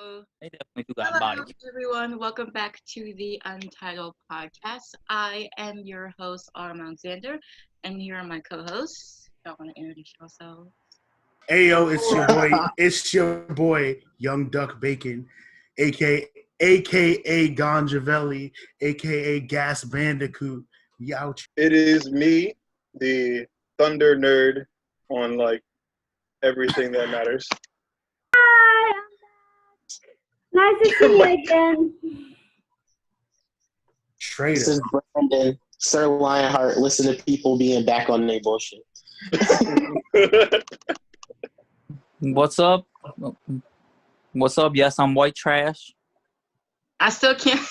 Hello. They definitely do got Hello, bodies. everyone. Welcome back to the Untitled Podcast. I am your host, Autumn Alexander, and here are my co-hosts. Y'all want to introduce yourselves? Ayo, it's your boy, Young Duck Bacon, aka Gonjavelli, aka Gas Bandicoot. Youch. It is me, the Thunder nerd on everything that matters. Hi, nice to see you again. Straight This up. is Brandon, Sir Lionheart. Listen to people being back on their bullshit. What's up? What's up? Yes, I'm white trash. I still can't.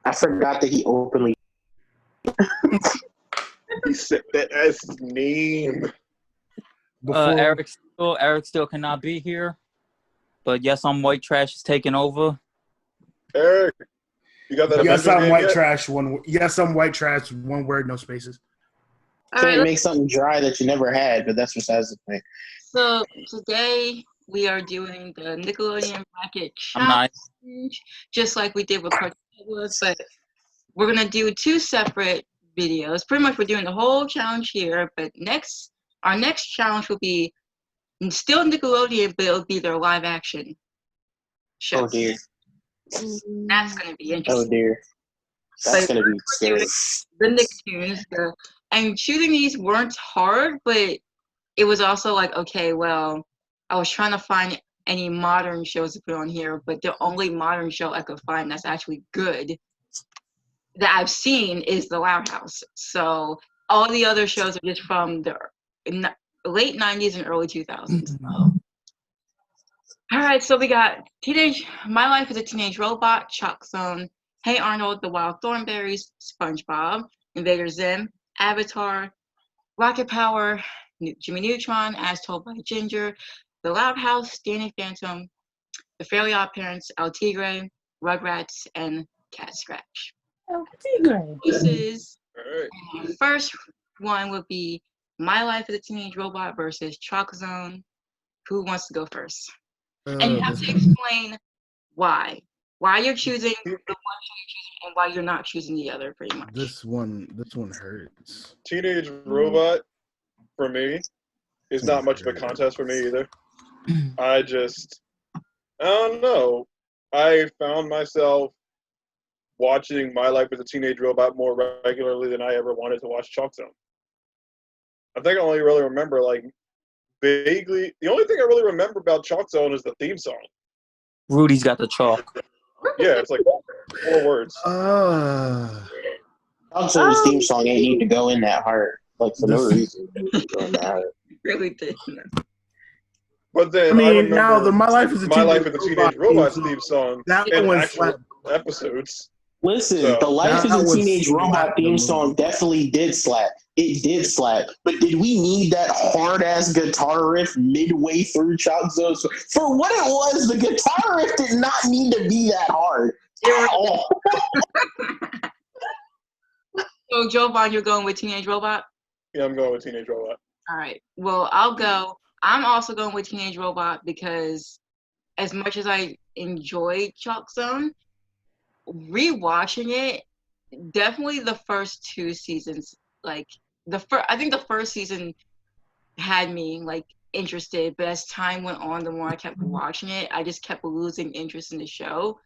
I forgot that he openly. He said that as his name. Eric still cannot be here. But yes, I'm white trash is taking over. Eric, you got that? Yes, Avenger I'm game white yet? trash. Yes, I'm white trash. One word, no spaces. All Can't right. make something dry that you never had, but that's besides the point. So today we are doing the Nickelodeon bracket I'm not. challenge, just like we did with Cartoon Network, but we're gonna do two separate videos. Pretty much, we're doing the whole challenge here, but our next challenge will be still Nickelodeon, but it'll be their live action show. Oh dear. That's gonna be Oh interesting. dear. That's But gonna be scary. the Nicktoons, and shooting these weren't hard, but it was also like, okay, well, I was trying to find any modern shows to put on here, but the only modern show I could find that's actually good that I've seen is The Loud House. So all the other shows are just from the late 90s and early 2000s. All right, so we got My Life as a Teenage Robot, Chalk Zone, Hey Arnold, The Wild Thornberrys, SpongeBob, Invader Zim, Avatar, Rocket Power, Jimmy Neutron, As Told by Ginger, The Loud House, Danny Phantom, The Fairly Odd Parents, El Tigre, Rugrats, and Cat Scratch. Pieces. All right. First one would be My Life as a Teenage Robot versus Chalk Zone. Who wants to go first? And you have to explain why. Why you're choosing the one show you're choosing and why you're not choosing the other, pretty much. This one hurts. Teenage Robot, for me, is not much of a contest for me either. I don't know. I found myself watching My Life as a Teenage Robot more regularly than I ever wanted to watch Chalk Zone. I think I only really remember, vaguely. The only thing I really remember about Chalk Zone is the theme song. Rudy's got the chalk. Yeah, it's like 4 words. Zone's theme song ain't need to go in that hard, for no reason. Go in that hard. Really did. But then I mean, remember now the My Life as a Teenage Robot theme song That in one actual slapped. episodes. Listen, So, the Life that as a was Teenage Robot slapped the theme movie. song definitely did slap. It did slap. But did we need that hard-ass guitar riff midway through Chalk Zone? For what it was, the guitar riff did not need to be that hard at all. So, Jovan, you're going with Teenage Robot? Yeah, I'm going with Teenage Robot. All right. Well, I'll go. I'm also going with Teenage Robot because as much as I enjoyed Chalk Zone, rewatching it, definitely the first 2 seasons, I think the first season had me interested, but as time went on, the more I kept watching it, I just kept losing interest in the show.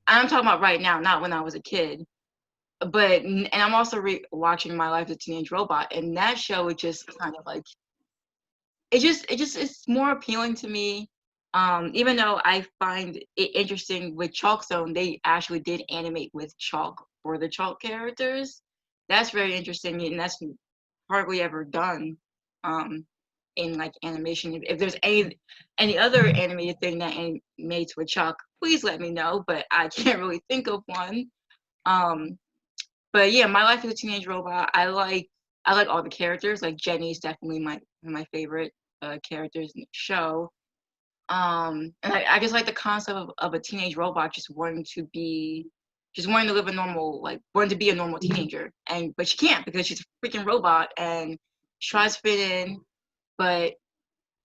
I'm talking about right now, not when I was a kid. And I'm also watching My Life as a Teenage Robot, and that show is just kind of it's more appealing to me. Even though I find it interesting with Chalk Zone, they actually did animate with chalk for the chalk characters. That's very interesting, and that's hardly ever done in animation. If there's any other animated thing that animates with chalk, please let me know. But I can't really think of one. But yeah, My Life as a Teenage Robot, I like all the characters. Jenny's definitely my favorite characters in the show. And I just like the concept of a teenage robot just wanting to live a normal, wanting to be a normal teenager, but she can't because she's a freaking robot and she tries to fit in, but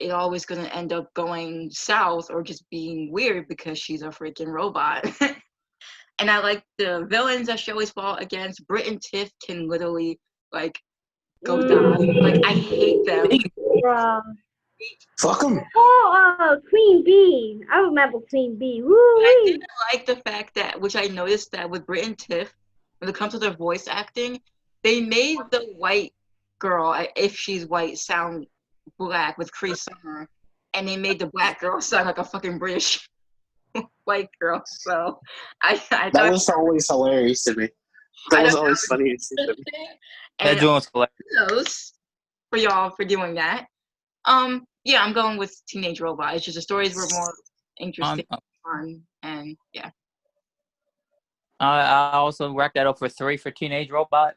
it always gonna end up going south or just being weird because she's a freaking robot. And I like the villains that she always fought against. Britt and Tiff can literally like go down. Like I hate them. Bruh. Fuck them. Oh, Queen Bee. I remember Queen Bee. I Woo-wee. didn't like the fact that, which I noticed that with Britt and Tiff, when it comes to their voice acting, they made the white girl, if she's white, sound black with Cree Summer, and they made the black girl sound like a fucking British white girl. So I That thought was always hilarious to me. That was always funny to see to me. That and joint was hilarious. kudos for y'all for doing that. Yeah, I'm going with Teenage Robot. It's just the stories were more interesting, fun, and yeah. I also racked that up for 3 for Teenage Robot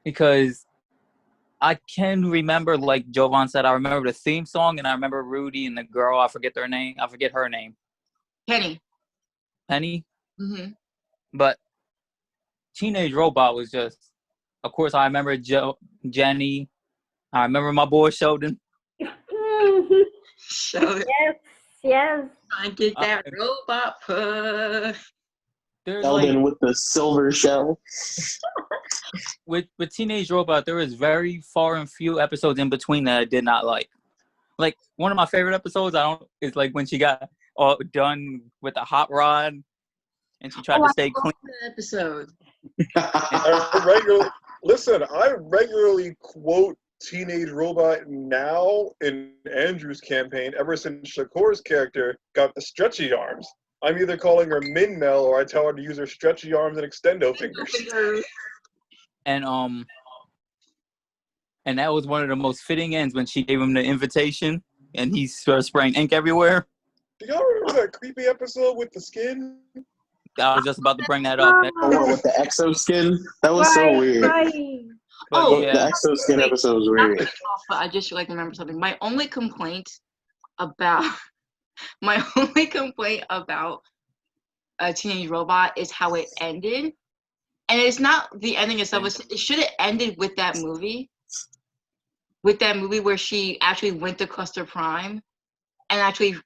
because I can remember, like Jovan said, I remember the theme song and I remember Rudy and the girl. I forget her name. Penny. Penny. Mm-hmm. But Teenage Robot was just, of course, I remember Jenny. I remember my boy Sheldon. So Yes. I get that robot push. There's Sheldon with the silver shell. with Teenage Robot, there was very far and few episodes in between that I did not like. Like one of my favorite episodes, is like when she got all done with the hot rod, and she tried to stay clean. That episode. I regularly quote Teenage Robot now in Andrew's campaign ever since Shakur's character got the stretchy arms. I'm either calling her Min Mel or I tell her to use her stretchy arms and extendo fingers. And that was one of the most fitting ends when she gave him the invitation and he started spraying ink everywhere. Do y'all remember that creepy episode with the skin? I was just about to bring that up. With the exo skin? That was so weird. Right. Oh, yeah. The exo skin episode was weird. I just remember something. My only complaint about Teenage Robot is how it ended. And it's not the ending itself. It should have ended with that movie. With that movie where she actually went to Cluster Prime and actually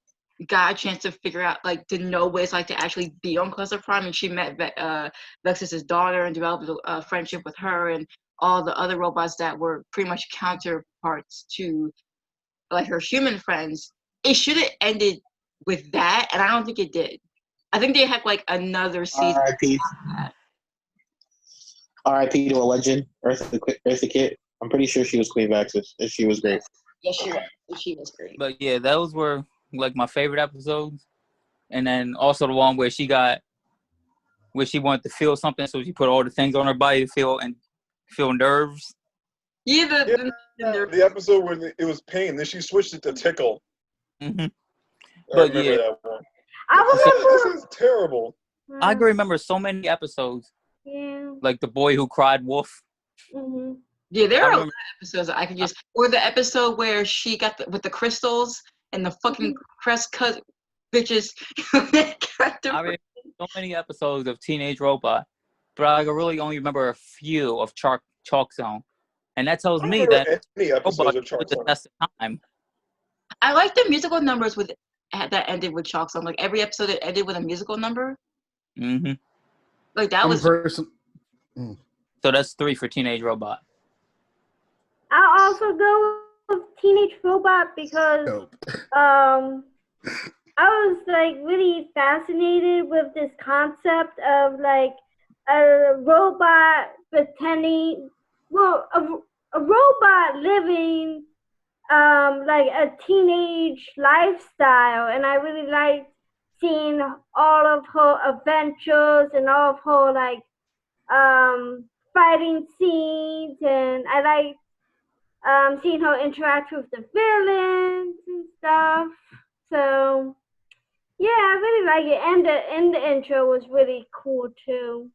got a chance to figure out, like, to know what it's like to actually be on Cluster Prime. And she met Vexus's daughter and developed a friendship with her and all the other robots that were pretty much counterparts to, like, her human friends. It should have ended with that, and I don't think it did. I think they had, like, another season. R.I.P. to a legend, Eartha Kitt. I'm pretty sure she was Queen Vexus, and she was great. Yes, she was. She was great. But yeah, those were like my favorite episodes. And then also the one where she wanted to feel something, so she put all the things on her body to feel nerves. Yeah, the episode where it was pain, then she switched it to tickle. Mm-hmm. But yeah, that one. This is terrible. I can remember so many episodes. Yeah. Like the boy who cried wolf. Mm-hmm. Yeah, there are a lot of episodes that I can just, or the episode where she got with the crystals and the fucking crest cut bitches. I remember so many episodes of Teenage Robot, but I really only remember a few of Chalk Zone, and that tells me that Robot was the best of time. I like the musical numbers that ended with Chalk Zone. Like every episode, it ended with a musical number. Mm-hmm. Like that was. So that's 3 for Teenage Robot. I'll also go with Teenage Robot because I was like really fascinated with this concept of like a robot pretending, a robot living like a teenage lifestyle, and I really liked seeing all of her adventures and all of her like fighting scenes, and I liked seeing her interact with the villains and stuff. So yeah, I really like it, and the intro was really cool too.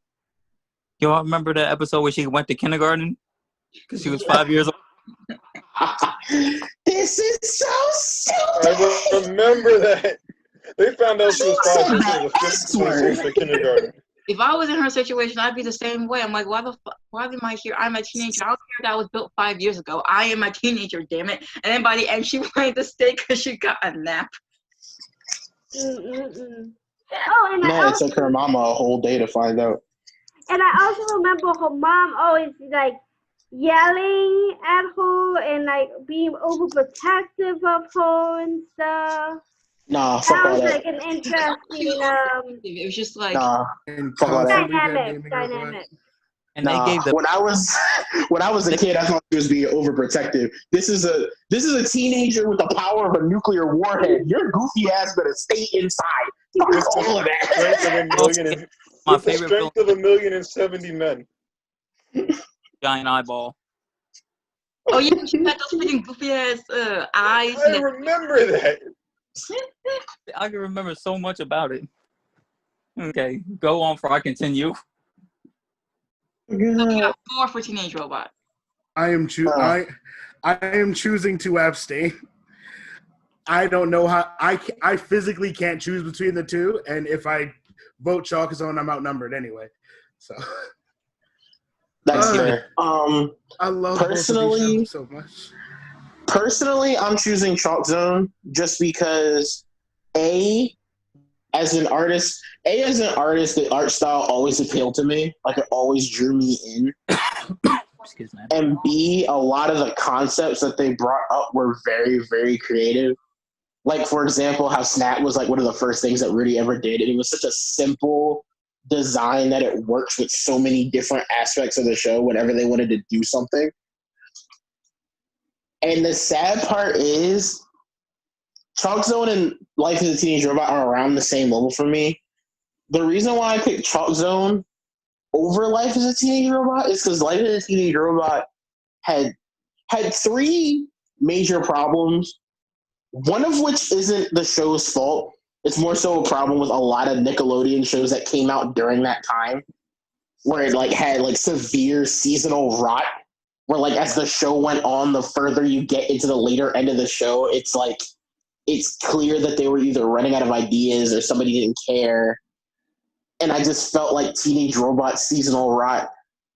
Y'all remember the episode where she went to kindergarten because she was 5 years old? This is so stupid. I remember that. They found out she was 5 years old in the 5th grade kindergarten. if I was in her situation, I'd be the same way. I'm like, why am I here? I'm a teenager. I don't care that I was built 5 years ago. I am a teenager, damn it. And then by the end, she wanted to stay because she got a nap. Oh, and Man, it took her mama a whole day to find out. And I also remember her mom always like yelling at her and like being overprotective of her and stuff. Nah, fuck That all was that. like an interesting It was just like, Nah, And fuck all that. dynamic. And they gave the when I was a kid, I thought she was being overprotective. This is a teenager with the power of a nuclear warhead. Your goofy ass better stay inside. Fuck all of that. my With the favorite villain, strength of 1,070 men. giant eyeball. oh yeah, she had those freaking goofy ass eyes. I remember that. I can remember so much about it. Okay, go on before I continue. You got 4 for Teenage Robot. I am choosing to abstain. I don't know how I physically can't choose between the two, and if I vote Chalk Zone, I'm outnumbered anyway. So That's fair. I love personally both of these shows so much. Personally, I'm choosing Chalk Zone just because as an artist, the art style always appealed to me. Like it always drew me in. Excuse me. And B, a lot of the concepts that they brought up were very, very creative. Like, for example, how Snap was like one of the first things that Rudy ever did. And it was such a simple design that it works with so many different aspects of the show whenever they wanted to do something. And the sad part is Chalk Zone and Life as a Teenage Robot are around the same level for me. The reason why I picked Chalk Zone over Life as a Teenage Robot is because Life as a Teenage Robot had 3 major problems, one of which isn't the show's fault. It's more so a problem with a lot of Nickelodeon shows that came out during that time, where it like had like severe seasonal rot, where like as the show went on, the further you get into the later end of the show, it's like it's clear that they were either running out of ideas or somebody didn't care. And I just felt like Teenage Robot seasonal rot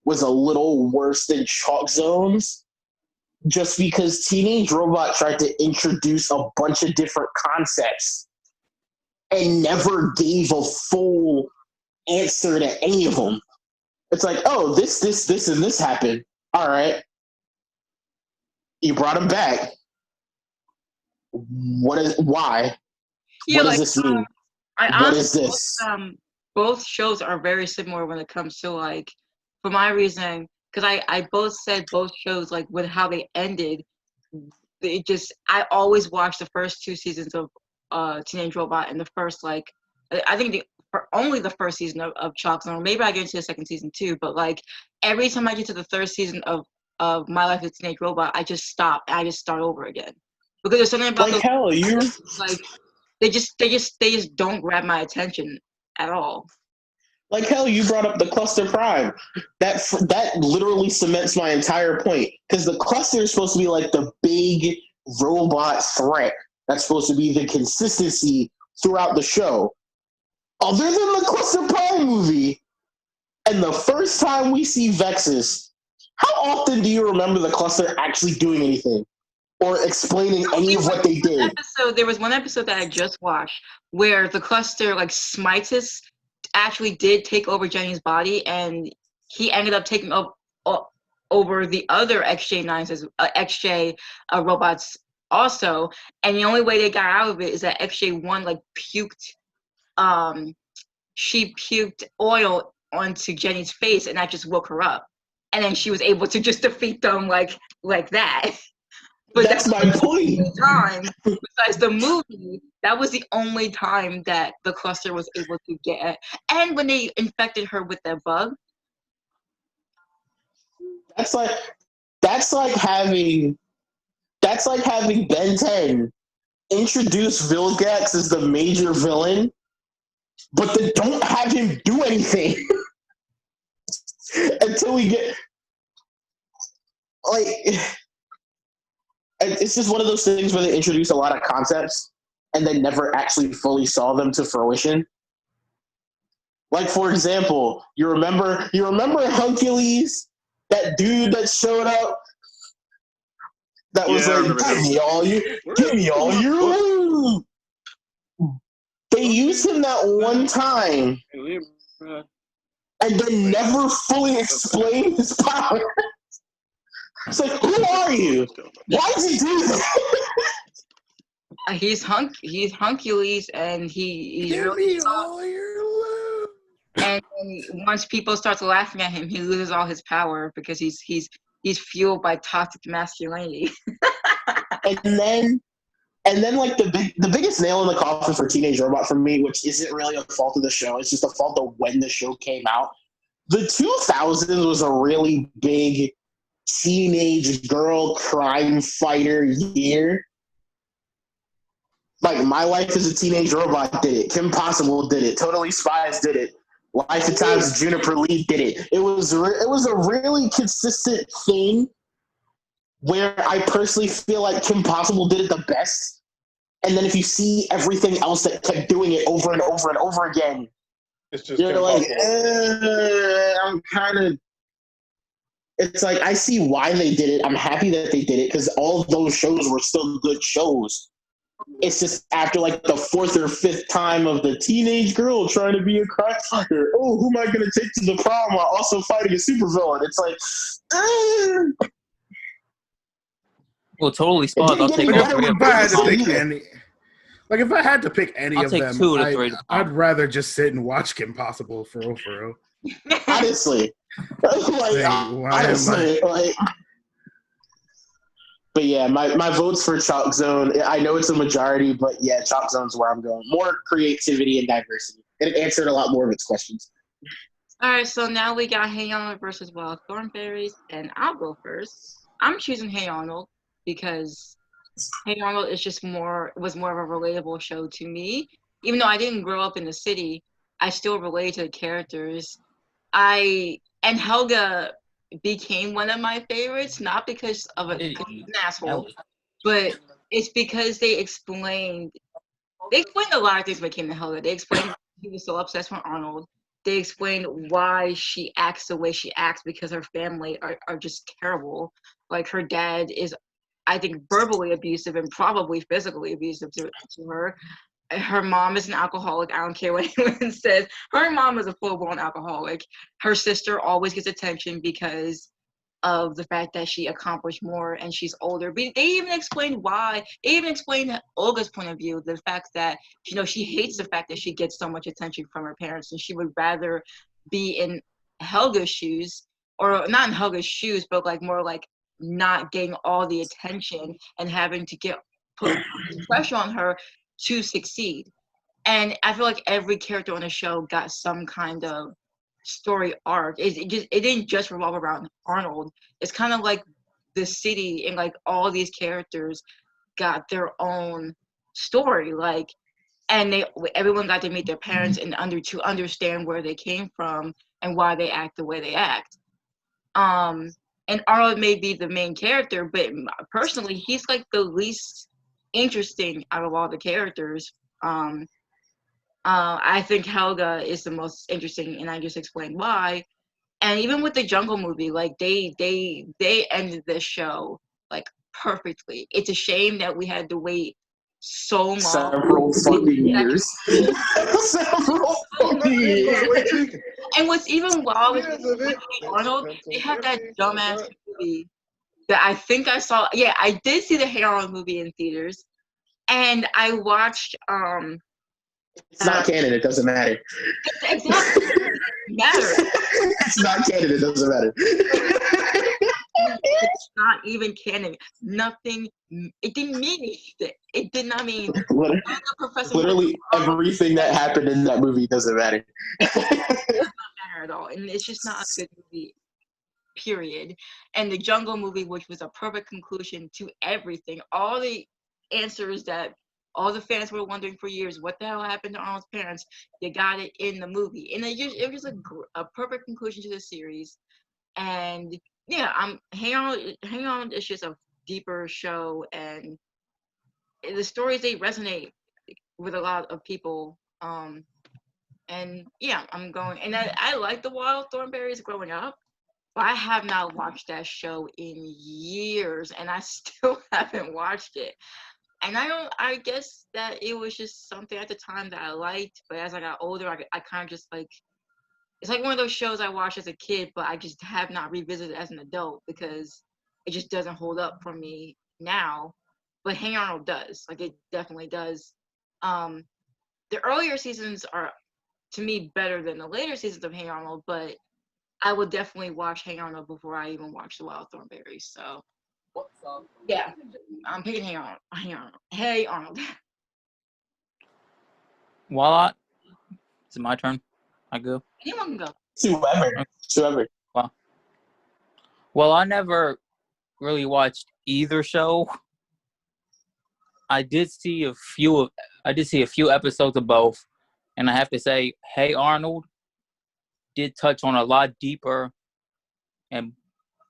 was a little worse than Chalk Zone's, just because Teenage Robot tried to introduce a bunch of different concepts and never gave a full answer to any of them. It's like, oh, this, and this happened. All right. You brought him back. Why? Yeah, what like, does this mean? what is this? Both shows are very similar when it comes to like, for my reasoning, because I both said both shows like with how they ended. It just I always watched the first 2 seasons of Teenage Robot and the first like I think only the first season of Chalk Zone. Maybe I get into the second season too, but like every time I get to the 3rd season of My Life as a Teenage Robot, I just stop and I just start over again because there's something about like hell, you like they just don't grab my attention at all. Like hell, you brought up the Cluster Prime. That literally cements my entire point. Because the Cluster is supposed to be like the big robot threat. That's supposed to be the consistency throughout the show. Other than the Cluster Prime movie, and the first time we see Vexus, how often do you remember the Cluster actually doing anything? Or explaining any of what they did? There was one episode that I just watched where the Cluster, like Smitus, actually did take over Jenny's body, and he ended up taking over the other XJ robots also. And the only way they got out of it is that XJ1 like puked. She puked oil onto Jenny's face, and that just woke her up. And then she was able to just defeat them like that. But that's my point. Time, besides the movie, that was the only time that the Cluster was able to get. And when they infected her with that bug. That's like having Ben 10 introduce Vilgax as the major villain, but then don't have him do anything until we get like. It's just one of those things where they introduce a lot of concepts and then never actually fully saw them to fruition. Like, for example, you remember Hercules, that dude that showed up that was Yeah, I like, remember give him. me all your loot. They used him that one time and then never fully explained his power. It's like, who are you? Why did he do that? He's Huncules, and he's Give really me all your loot. and once people start laughing at him, he loses all his power because he's fueled by toxic masculinity. And then like the biggest nail in the coffin for Teenage Robot for me, which isn't really a fault of the show, it's just a fault of when the show came out. The 2000s was a really big teenage girl crime fighter year. Like, My Life as a Teenage Robot did it. Kim Possible did it. Totally Spies did it. Life at Times Juniper Lee did it. It was a really consistent thing where I personally feel like Kim Possible did it the best. And then if you see everything else that kept doing it over and over and over again, It's just you're like, impossible. I'm kind of. It's like, I see why they did it. I'm happy that they did it because all of those shows were still good shows. It's just after like the fourth or fifth time of the teenage girl trying to be a crime fighter. Oh, who am I going to take to the prom while also fighting a supervillain? It's like, Well, Totally Spies. I'll take Like, all if three of If I had them. to pick Yeah. any, like if I had to pick any I'll of take them, two of the three. I'd rather just sit and watch Kim Possible for real. Honestly. Like, honestly, like. But yeah, my vote's for Chalk Zone. I know it's a majority, but yeah, Chalk Zone's where I'm going. More creativity and diversity. It answered a lot more of its questions. All right, so now we got Hey Arnold versus Wild Thornberries, and I'll go first. I'm choosing Hey Arnold because Hey Arnold was more of a relatable show to me. Even though I didn't grow up in the city, I still relate to the characters. And Helga became one of my favorites, not because of cause he's an asshole, but it's because they explained a lot of things when it came to Helga. They explained why he was so obsessed with Arnold. They explained why she acts the way she acts because her family are just terrible. Like, her dad is, I think, verbally abusive and probably physically abusive to her. Her mom is an alcoholic. I don't care what anyone says. Her mom is a full-blown alcoholic. Her sister always gets attention because of the fact that she accomplished more and she's older. But they even explained why. They even explained Olga's point of view, the fact that, she hates the fact that she gets so much attention from her parents, and she would rather be in Helga's shoes, or not in Helga's shoes, but like more like not getting all the attention and having to put pressure on her to succeed. And I feel like every character on the show got some kind of story arc. It didn't just revolve around Arnold. It's kind of like the city and like all these characters got their own story. Like, and everyone got to meet their parents and to understand where they came from and why they act the way they act. And Arnold may be the main character, but personally, he's like the least interesting out of all the characters. I think Helga is the most interesting, and I just explained why. And even with the Jungle movie, like they ended this show like perfectly. It's a shame that we had to wait so long. Several fucking years. Several fucking years. And what's even wild is with Arnold, they had that dumbass movie that I think I saw. Yeah, I did see the Hey Arnold movie in theaters, and I watched. It's not canon. It doesn't matter. Exactly. It matters. It's not canon. It doesn't matter. It's not even canon. Nothing. It didn't mean anything. It did not mean. Literally everything that happened in that movie doesn't matter. It does not matter at all, and it's just not a good movie. Period. And the Jungle movie, which was a perfect conclusion to everything, all the answers that all the fans were wondering for years, what the hell happened to Arnold's parents? They got it in the movie, and it was a perfect conclusion to the series. And yeah, Hang On is just a deeper show, and the stories, they resonate with a lot of people. And And yeah, I'm going. And I like the Wild Thornberrys growing up, but I have not watched that show in years, and I still haven't watched it. And I guess that it was just something at the time that I liked, but as I got older, I kind of just like, it's like one of those shows I watched as a kid, but I just have not revisited as an adult because it just doesn't hold up for me now. But Hey Arnold does. Like, it definitely does. The earlier seasons are, to me, better than the later seasons of Hey Arnold, but I would definitely watch Hey Arnold before I even watch The Wild Thornberrys. So, yeah, I'm picking Hey Arnold. Hey Arnold. Hey Arnold. Voila. Is it my turn? I go. Anyone can go. Whoever. Well, I never really watched either show. I did see a few episodes of both, and I have to say, Hey Arnold did touch on a lot deeper and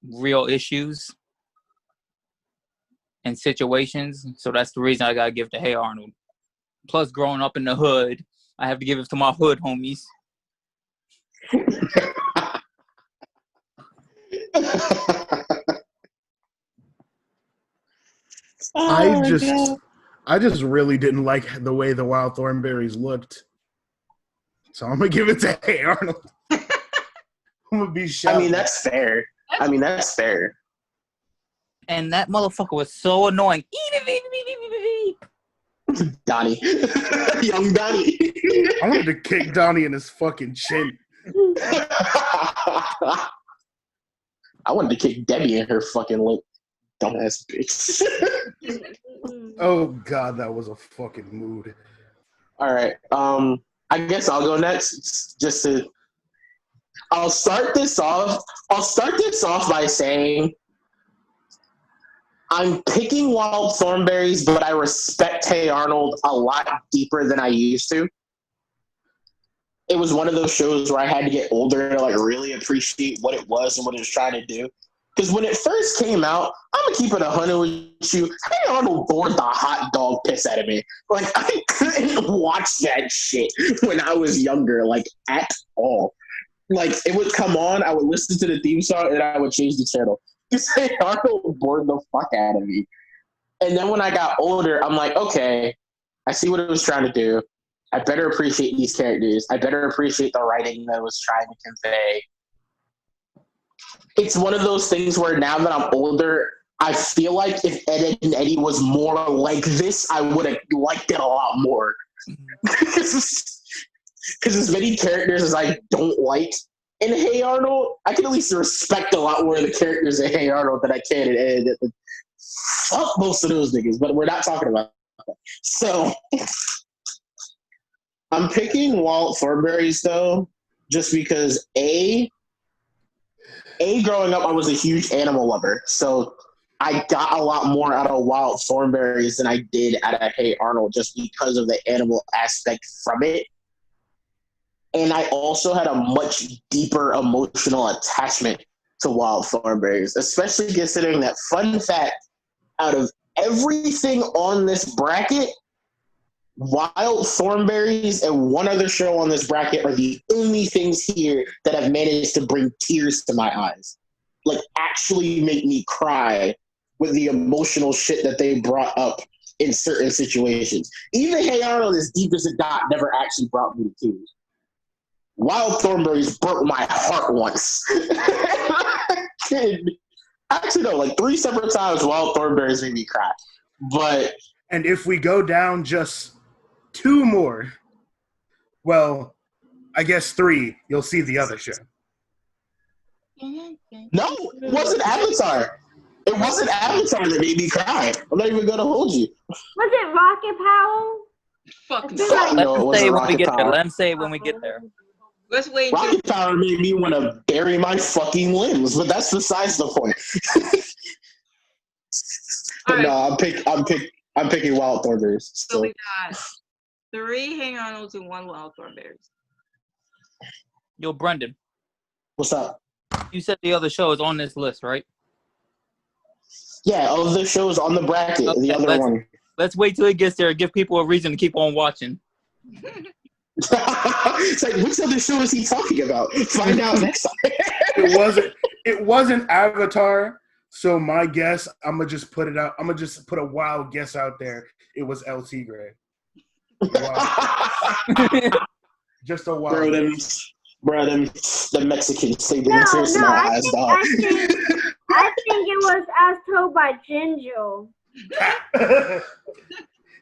real issues and situations. So that's the reason I gotta give to Hey Arnold. Plus, growing up in the hood, I have to give it to my hood homies. I just really didn't like the way the Wild Thornberries looked. So I'm gonna give it to Hey Arnold. I'm gonna be shocked. I mean, that's fair. And that motherfucker was so annoying. Donnie. Young Donnie. I wanted to kick Donnie in his fucking chin. I wanted to kick Debbie in her fucking lip. Dumbass bitch. Oh god, that was a fucking mood. All right. I guess I'll go next. I'll start this off by saying I'm picking Wild Thornberries, but I respect Hey Arnold a lot deeper than I used to. It was one of those shows where I had to get older to like really appreciate what it was and what it was trying to do. Because when it first came out, I'm gonna keep it 100 with you. Hey Arnold bored the hot dog piss out of me. Like, I couldn't watch that shit when I was younger, like, at all. Like, it would come on, I would listen to the theme song, and I would change the channel. Because Hey Arnold bored the fuck out of me. And then when I got older, I'm like, okay, I see what it was trying to do. I better appreciate these characters. I better appreciate the writing that it was trying to convey. It's one of those things where now that I'm older, I feel like if Ed, Edd n Eddy was more like this, I would have liked it a lot more. Because as many characters as I don't like in Hey Arnold, I can at least respect a lot more of the characters in Hey Arnold than I can in Ed, Edd n Eddy. Fuck most of those niggas, but we're not talking about that. So I'm picking Wild Thornberries though, just because growing up, I was a huge animal lover. So I got a lot more out of Wild Thornberries than I did out of Hey Arnold just because of the animal aspect from it. And I also had a much deeper emotional attachment to Wild Thornberries, especially considering that, fun fact, out of everything on this bracket, Wild Thornberries and one other show on this bracket are the only things here that have managed to bring tears to my eyes. Like, actually make me cry with the emotional shit that they brought up in certain situations. Even Hey Arnold, as deep as it got, never actually brought me to tears. Wild Thornberries broke my heart once. Actually, no, like 3 separate times Wild Thornberries made me cry. But... And if we go down just 2 more, well, I guess 3, you'll see the other show. No, it wasn't Avatar. It wasn't Avatar that made me cry. I'm not even going to hold you. Was it Rocket Power? Fuck No, Let him say it when we get there. Let's wait. Rocket Power made me want to bury my fucking limbs, but that's besides the point. But right. no, I'm picking Wild Thornberries. So we got 3 Hey Arnolds and 1 Wild Thornberries. Yo, Brendan. What's up? You said the other show is on this list, right? Yeah, of the shows on the bracket, Okay, the other one. Let's wait till it gets there and give people a reason to keep on watching. It's like, which other show is he talking about? Find out next time. It wasn't Avatar. So my guess, I'm gonna just put it out. I'm gonna just put a wild guess out there. It was El Tigre. Wow. Just a wild guess. The Mexicans say the No, tears in my I eyes, think, dog. I think it was as told by Ginger.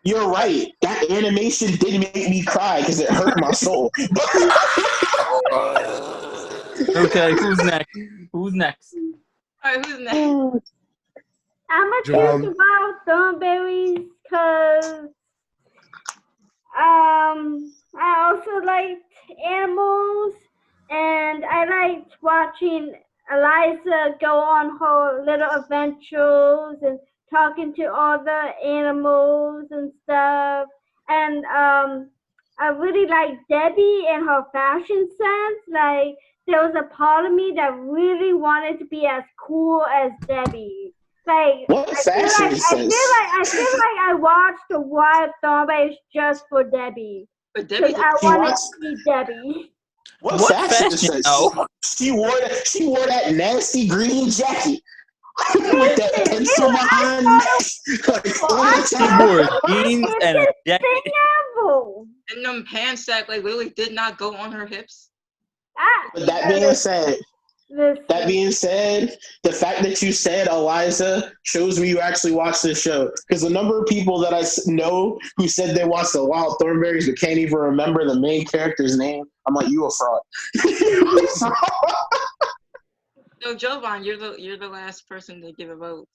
You're right. That animation did make me cry because it hurt my soul. Okay, who's next? All right, who's next? I'm gonna choose about Thornberries because I also liked animals and I liked watching Eliza go on her little adventures and talking to all the animals and stuff. And I really liked Debbie and her fashion sense. Like, there was a part of me that really wanted to be as cool as Debbie. Like, What fashion sense? I feel like I watched the Wild Thornberries just for Debbie. But Debbie, I wanted to be Debbie. What fashion sense? Oh. She wore that nasty green jacket with that pencil behind She wore jeans and a jacket. and them pants that like literally did not go on her hips. But that being said, the fact that you said Eliza shows me you actually watched this show. Because the number of people that I know who said they watched the Wild Thornberries but can't even remember the main character's name, I'm like, you a fraud. So Jovan, you're the last person to give a vote.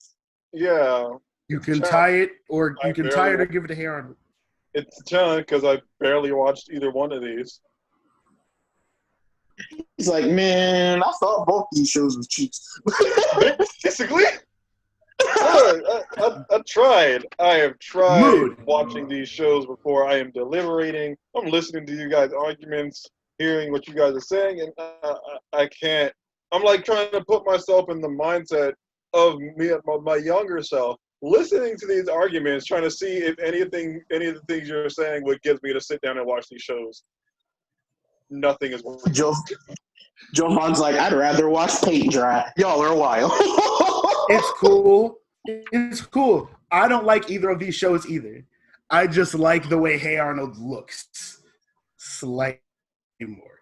Yeah, You can tie it, or you can tie it or give it to Heron. it's a challenge because I barely watched either one of these. He's like, man, I thought both these shows was cheats. Basically, I tried. I have tried watching these shows before. I am deliberating. I'm listening to you guys' arguments, hearing what you guys are saying, and I can't. I'm like trying to put myself in the mindset of me, my younger self, listening to these arguments, trying to see if any of the things you're saying would get me to sit down and watch these shows. Nothing is working. Johan's like, I'd rather watch paint dry. Y'all are wild. It's cool. It's cool. I don't like either of these shows either. I just like the way Hey Arnold looks slightly more.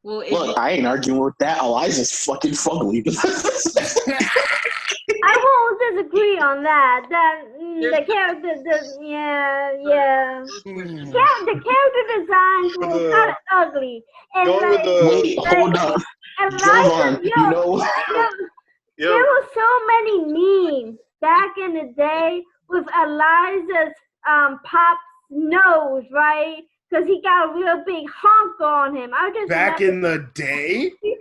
Well, Look, I ain't arguing with that. Eliza's fucking fugly. I won't disagree on that. The character, the character designs were kind of ugly. And Wait, hold up. Jovan, you know. There were so many memes back in the day with Eliza's pop's nose, right? Because he got a real big honk on him. Back in the day? You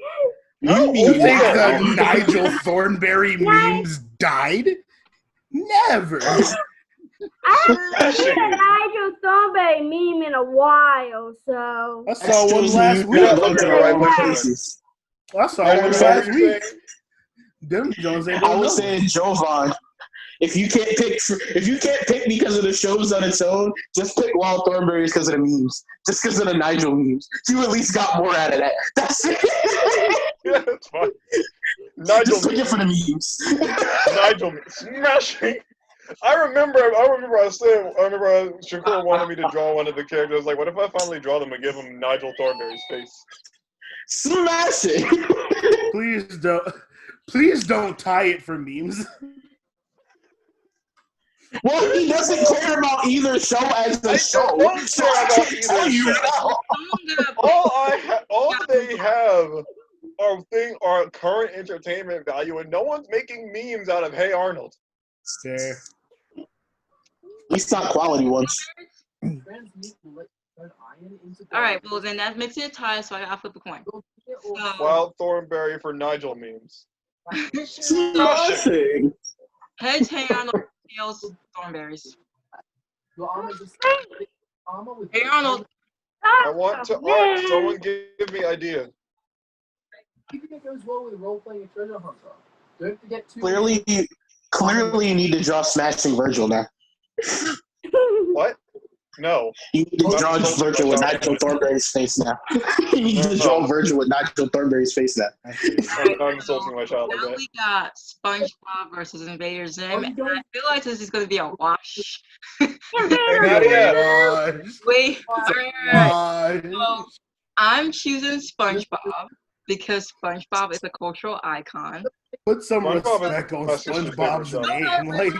You think the Nigel Thornberry memes died? Never. I haven't seen a Nigel Thornberry meme in a while, so. I saw one last week. I saw one last week. Them Jones ain't I was saying, Jovan, if you can't pick because of the shows on its own, just pick Wild Thornberries because of the memes. Just because of the Nigel memes. You at least got more out of that. That's it. Yeah, that's fine. Nigel, just pick it for the memes. Nigel smashing. I remember Shakur wanted me to draw one of the characters. I was like, what if I finally draw them and give him Nigel Thornberry's face? Smashing. Please don't tie it for memes. Well, he doesn't care about either show as a show. Don't care about either show. All they have are current entertainment value, and no one's making memes out of Hey Arnold. There. At least not quality ones. all right, well then that makes it a tie, so I gotta flip a coin. Wild Thornberry for Nigel memes. Smashing. Heads Hey Arnold, tails Thornberries. Hey Arnold. I want to art. Someone give me idea. Clearly you need to draw Smashing Virgil now. What? No. You need to draw a Virgil with Nigel Thornberry's face now. You need to draw a Virgil with Nigel Thornberry's face now. I'm not insulting my child like Now that. we got SpongeBob versus Invader Zim, and I feel like this is going to be a wash. Nadia. Wait, alright. Gosh. So I'm choosing SpongeBob because SpongeBob is a cultural icon. Put some SpongeBob respect is on my sister's SpongeBob's favorite name. Like,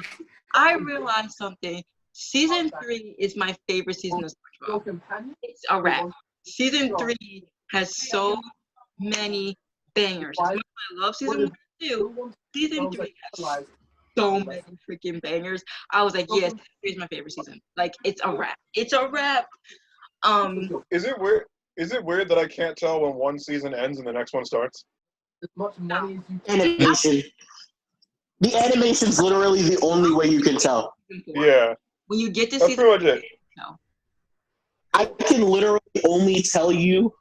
I realized something. Season 3 is my favorite season of SpongeBob. It's a wrap. Season 3 has so many bangers. As much as I love season 1 and 2, season 3 has so many freaking bangers. I was like, yes, season 3 is my favorite season. Like, it's a wrap. It's a wrap. Is it weird? Is it weird that I can't tell when one season ends and the next one starts? Animation. The animation's literally the only way you can tell. Yeah. When you get to That's season pretty much it. no. I can literally only tell you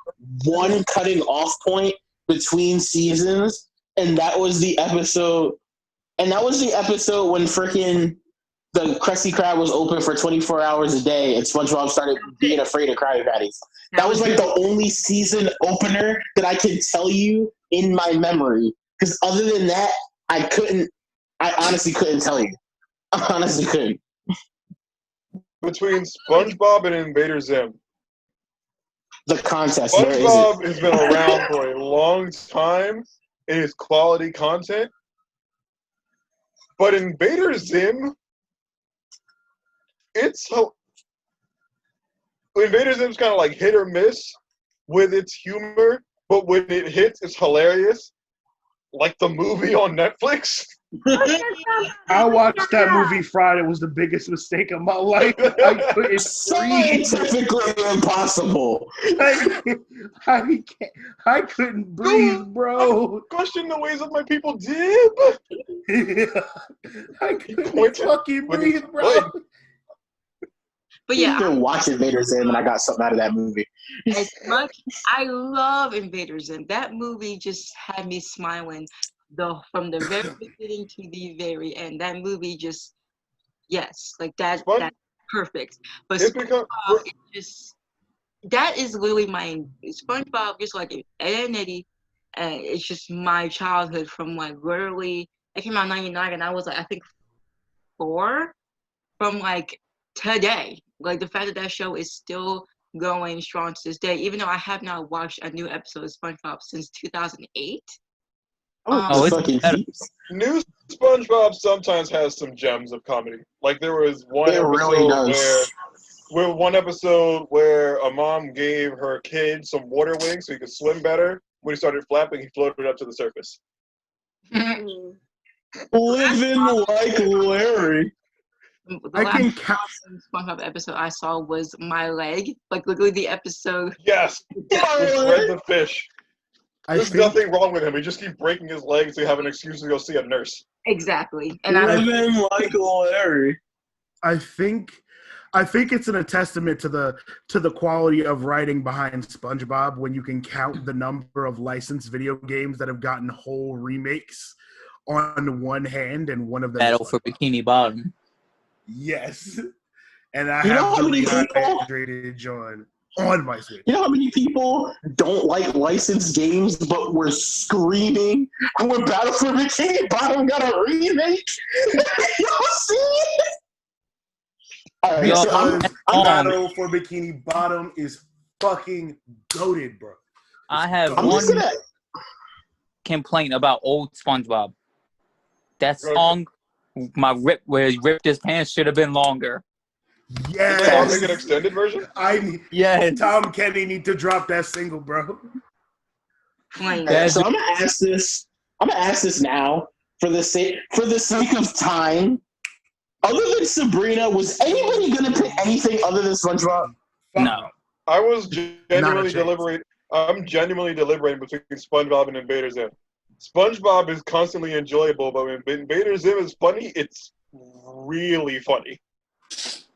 one cutting off point between seasons, and that was the episode. And that was the episode when freaking the Krusty Krab was open for 24 hours a day, and SpongeBob started being afraid of Krabby Patties. That was like the only season opener that I can tell you in my memory. Because other than that, I honestly couldn't tell you. I honestly couldn't. Between SpongeBob and Invader Zim. The contest. Where is it? SpongeBob has been around for a long time. It is quality content. But Invader Zim, Invader Zim's kind of like hit or miss with its humor, but when it hits, it's hilarious. Like the movie on Netflix. I watched that movie Friday. It was the biggest mistake of my life. I couldn't breathe. Scientifically impossible. I couldn't breathe, bro. Question the ways of my people dib. I couldn't fucking breathe, bro. But yeah, I've been watching Invader Zim and I got something out of that movie. as much I love Invader Zim, that movie just had me smiling from the very beginning to the very end. That movie just like that's perfect. But SpongeBob is just that is literally my SpongeBob, just like Ed and Eddie, and it's just my childhood from like literally. I came out in '99 and I was like I think 4 from like today. Like the fact that show is still going strong to this day, even though I have not watched a new episode of SpongeBob since 2008. New SpongeBob sometimes has some gems of comedy. Like there was one episode where a mom gave her kid some water wings so he could swim better. When he started flapping, he floated up to the surface. Living like Larry. The last SpongeBob episode I saw was My Leg. Like literally the episode. Yes, with Fred the fish. There's nothing wrong with him. He just keeps breaking his legs to have an excuse to go see a nurse. Exactly. And Living like Larry. I think it's a testament to the quality of writing behind SpongeBob when you can count the number of licensed video games that have gotten whole remakes on one hand, and one of them Battle for Bikini Bottom. Yes, and I have the rehydrated John on my Switch. You know how many people don't like licensed games, but were screaming when Battle for Bikini Bottom got a remake? Y'all see it? All right, Battle for Bikini Bottom is fucking goated, bro. I have one complaint about old SpongeBob. That song, where he ripped his pants, should have been longer. Yes. Did they make an extended version? Tom Kenny need to drop that single, bro. So I'm gonna ask this now for the sake of time. Other than Sabrina, was anybody gonna pick anything other than SpongeBob? No. I was genuinely deliberating. I'm genuinely deliberating between SpongeBob and Invader Zim. SpongeBob is constantly enjoyable, but when Invader Zim is funny, it's really funny.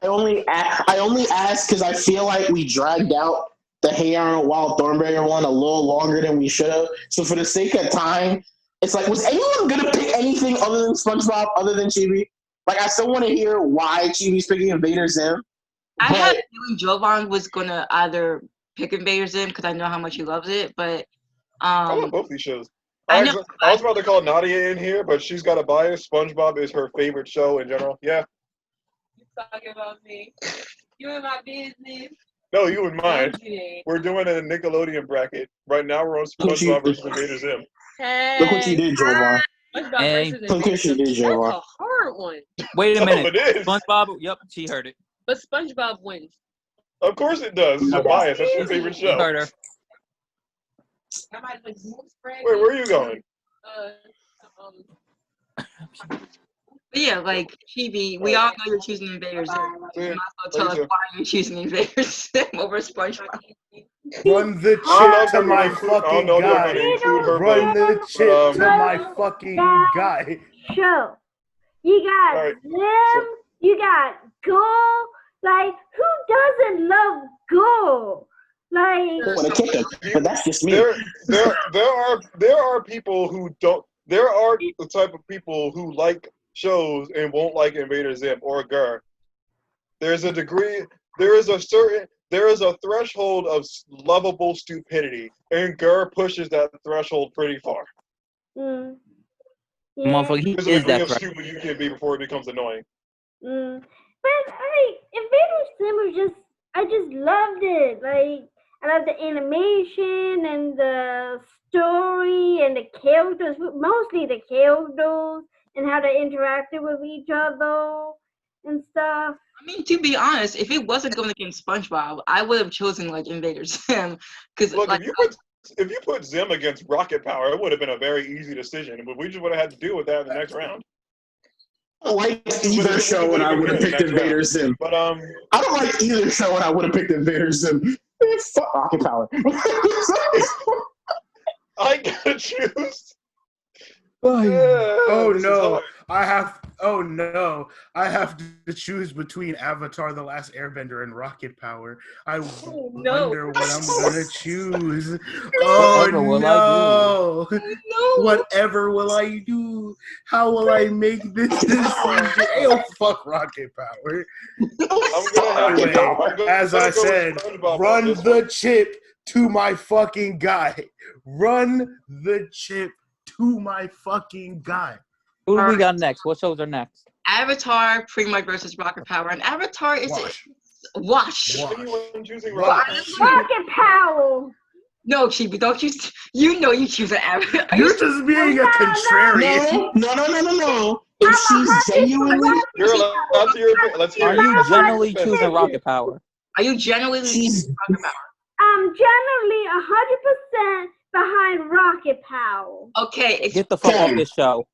I only ask because I feel like we dragged out the Hey Arnold Wild Thornberry one a little longer than we should have. So for the sake of time, it's like, was anyone gonna pick anything other than SpongeBob, other than Chibi? Like, I still want to hear why Chibi's picking Invader Zim. I had a feeling Jovan was gonna either pick Invader Zim because I know how much he loves it, but I love both these shows. I I know. was about to call Nadia in here, but she's got a bias. SpongeBob is her favorite show in general. Yeah. You talking about me? You in my business? No, you and mine. Today. We're doing a Nickelodeon bracket. Right now we're on SpongeBob versus Invader Zim. Hey. Look what you did, Jovan. SpongeBob Hey. versus Look what you did, That's Jovan. a hard one. Wait a Oh, minute. it is. SpongeBob. Yep, she heard it. But SpongeBob wins. Of course it does. It's a bias. That's your favorite She show. heard her. I might like move spread. Wait, where are you going? But yeah, like Chibi, we all know you're choosing Invader Zim. You might as well tell us why you're choosing Invader Zim over SpongeBob. Run the chip to my fucking guy. Run the chip to my fucking guy. Show. You got Alright, Zim. You got Go. Like, who doesn't love Go? Like, What a kicker. But that's just me. There are people who don't. There are the type of people who like shows and won't like Invader Zim or Gur. There's a degree. There is a threshold of lovable stupidity, and Gur pushes that threshold pretty far. yeah. Motherfucker, he There's a is degree that of fresh. stupid you can be before it becomes annoying. But Invader Zim was just, I just loved it. Like, I love the animation and the story and the characters, mostly the characters and how they interacted with each other and stuff. I mean, to be honest, if it wasn't going against SpongeBob, I would have chosen like Invader Zim because Look, like, if you put Zim against Rocket Power, it would have been a very easy decision, but we just would have had to deal with that in the next round. I don't like either show and I would have picked Invader Zim. But I don't like either show and I would have picked Invader Zim. Fuck Rocket Power. I gotta choose. Oh This is no. hard. I have to choose between Avatar The Last Airbender and Rocket Power. I wonder what I'm gonna choose. Oh Whatever will no. no. Whatever will I do? How will I make this decision? Oh, fuck Rocket Power. Anyway, as I said, run the chip to my fucking guy. Run the chip to my fucking guy. Who do we got next? What shows are next? Avatar, pretty much versus Rocket Power, and Avatar is Wash. Anyone choosing Wash. Rocket Power. No, Chibi, don't you? You know you choose an Avatar. You're just being a contrarian. No. If she's genuinely, You're allowed to your let's hear Are it. you generally choosing Rocket Power? Are you genuinely choosing Rocket Power? I'm generally 100% behind Rocket Power. Okay, Get the fuck off this show.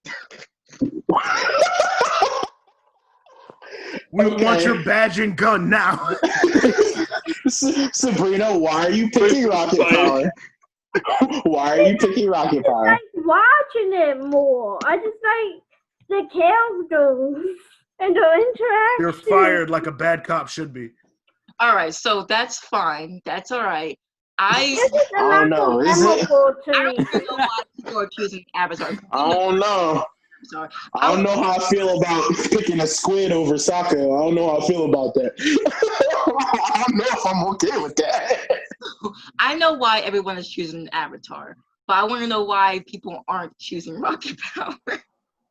We Okay. want your badge and gun now. Sabrina, why are you picking Rocket Power? Why are you picking Rocket Power? I like watching it more. I just like the characters and the interaction. You're fired like a bad cop should be. all right, so that's fine. That's all right. I Oh no, is it? memorable I to don't me. even know why people are choosing Avatar. I don't know. Sorry. I don't know how I feel about picking a squid over soccer. I don't know how I feel about that. I don't know if I'm okay with that. I know why everyone is choosing Avatar, but I want to know why people aren't choosing Rocket Power.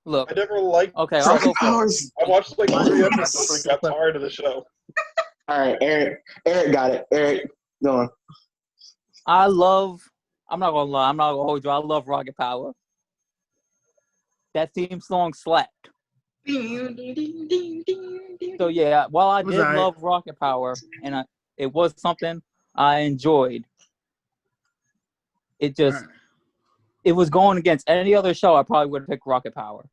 Look, I never liked. okay, I'll go Rocket first. Power's. I watched like 3 episodes and got tired of the show. All right, Eric. Eric got it. Eric, go on. I'm not gonna lie, I'm not gonna hold you. I love Rocket Power. That theme song slapped. So yeah, while I Was did alright. love Rocket Power, and it was something I enjoyed, it just it was going against any other show. I probably would have picked Rocket Power.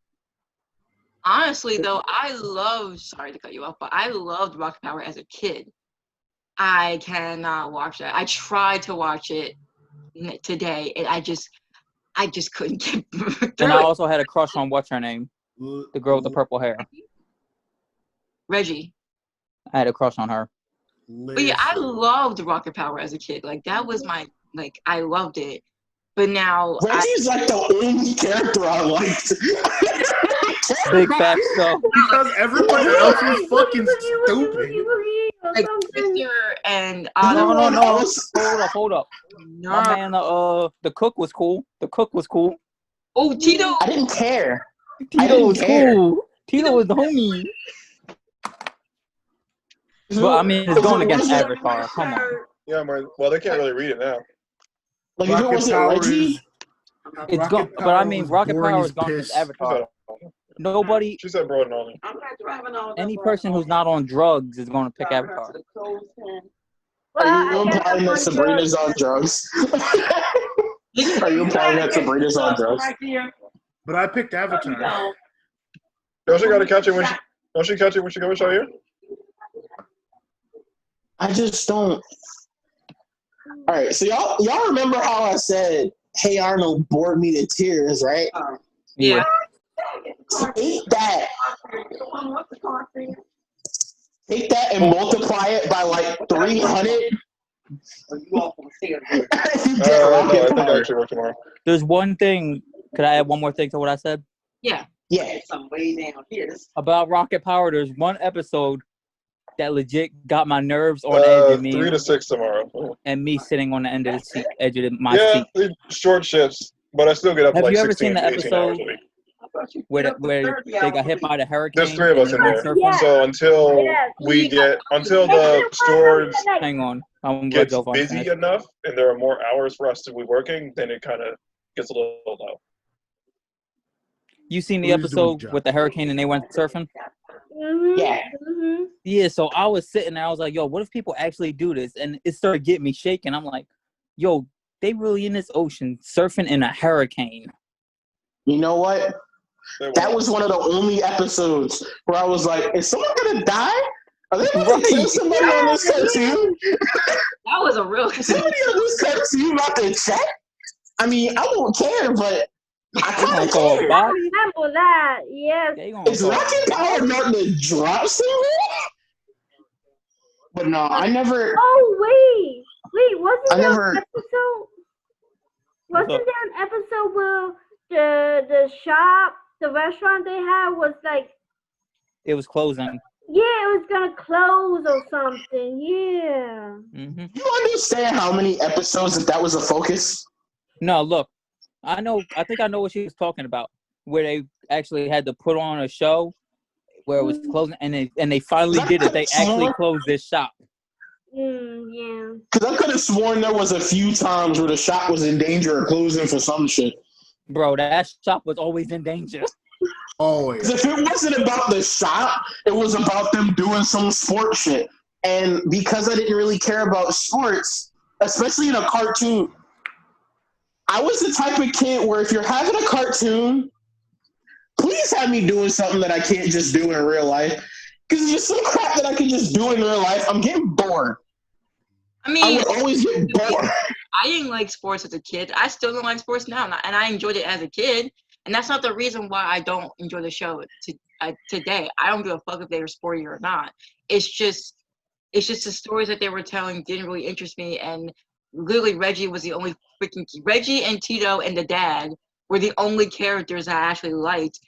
Honestly, though, sorry to cut you off, but I loved Rocket Power as a kid. I cannot watch that. I tried to watch it today, and I just couldn't get through And I it. also had a crush on what's her name, the girl with the purple hair. Reggie. I had a crush on her. But yeah, I loved Rocket Power as a kid. Like, that was I loved it. But now, Reggie's like the only character I liked. Big facts, though. Because everyone else was fucking stupid. Like Twister and No. Otto. Hold up. No. My man, the cook was cool. Oh, Tito. I didn't care. Tito was care. cool. Tito was the homie. But I mean, it's going against Avatar. Come on. Yeah, well, they can't really read it now. Like, if it wasn't Reggie, It's going, but I mean, Rocket Power is going against She Avatar. said, Nobody, she said broad and only. any person who's not on drugs is going to pick Avatar. are you implying that Sabrina's on drugs? Are you implying that Sabrina's on drugs? But I picked Avatar. Don't she gotta catch it when she goes out here? I just don't. All right, so y'all remember how I said, "Hey Arnold" bored me to tears, right? Yeah. Take that and multiply it by like 300. No, I think I actually work tomorrow. There's one thing. Could I add one more thing to what I said? Yeah. Yeah. About Rocket Power, there's one episode that legit got my nerves on the edge of me. 3 to 6 tomorrow. And me sitting on the end of the seat, edge of my Yeah, seat. short shifts, but I still get up to Have like you ever 16 seen the to 18 hours episode a week. where they got hit by the hurricane? There's 3 of us in there. Yeah. So until the stores Hang on. I'm gets Joe Vaughn busy finished. enough and there are more hours for us to be working, then it kind of gets a little low. You seen the Who's doing episode the job? with the hurricane and they went surfing? Yeah. Yeah, so I was sitting there, I was like, yo, what if people actually do this? And it started getting me shaking. I'm like, yo, they really in this ocean surfing in a hurricane. You know what? That was one of the only episodes where I was like, is someone gonna die? Are they going to kill somebody on this cartoon? That was a real. Is somebody on this cartoon about to check? I mean, I don't care, but I kind of Throw a care. body? Remember that? Yes. They gonna Is throw a Rocket Power not to drop something? But no, I never. Oh wait, wasn't I there never- an episode? Wasn't What's up? there an episode where the shop, the restaurant they had was like, It was closing. yeah, it was gonna close or something. Yeah. hmm You understand how many episodes that was a focus? No, look, I think I know what she was talking about, where they actually had to put on a show where it was closing, and they finally did it. They actually closed this shop. Yeah. Because I could have sworn there was a few times where the shop was in danger of closing for some shit. Bro, that shop was always in danger. Always. 'Cause if it wasn't about the shop, it was about them doing some sport shit. And because I didn't really care about sports, especially in a cartoon, I was the type of kid where if you're having a cartoon, please have me doing something that I can't just do in real life. Because there's some crap that I can just do in real life. I'm getting bored. I I mean, would always get bored. I didn't like sports as a kid. I still don't like sports now, and I enjoyed it as a kid. And that's not the reason why I don't enjoy the show today. I don't give a fuck if they were sporty or not. It's just the stories that they were telling didn't really interest me. And literally, Reggie and Tito and the dad were the only characters I actually liked.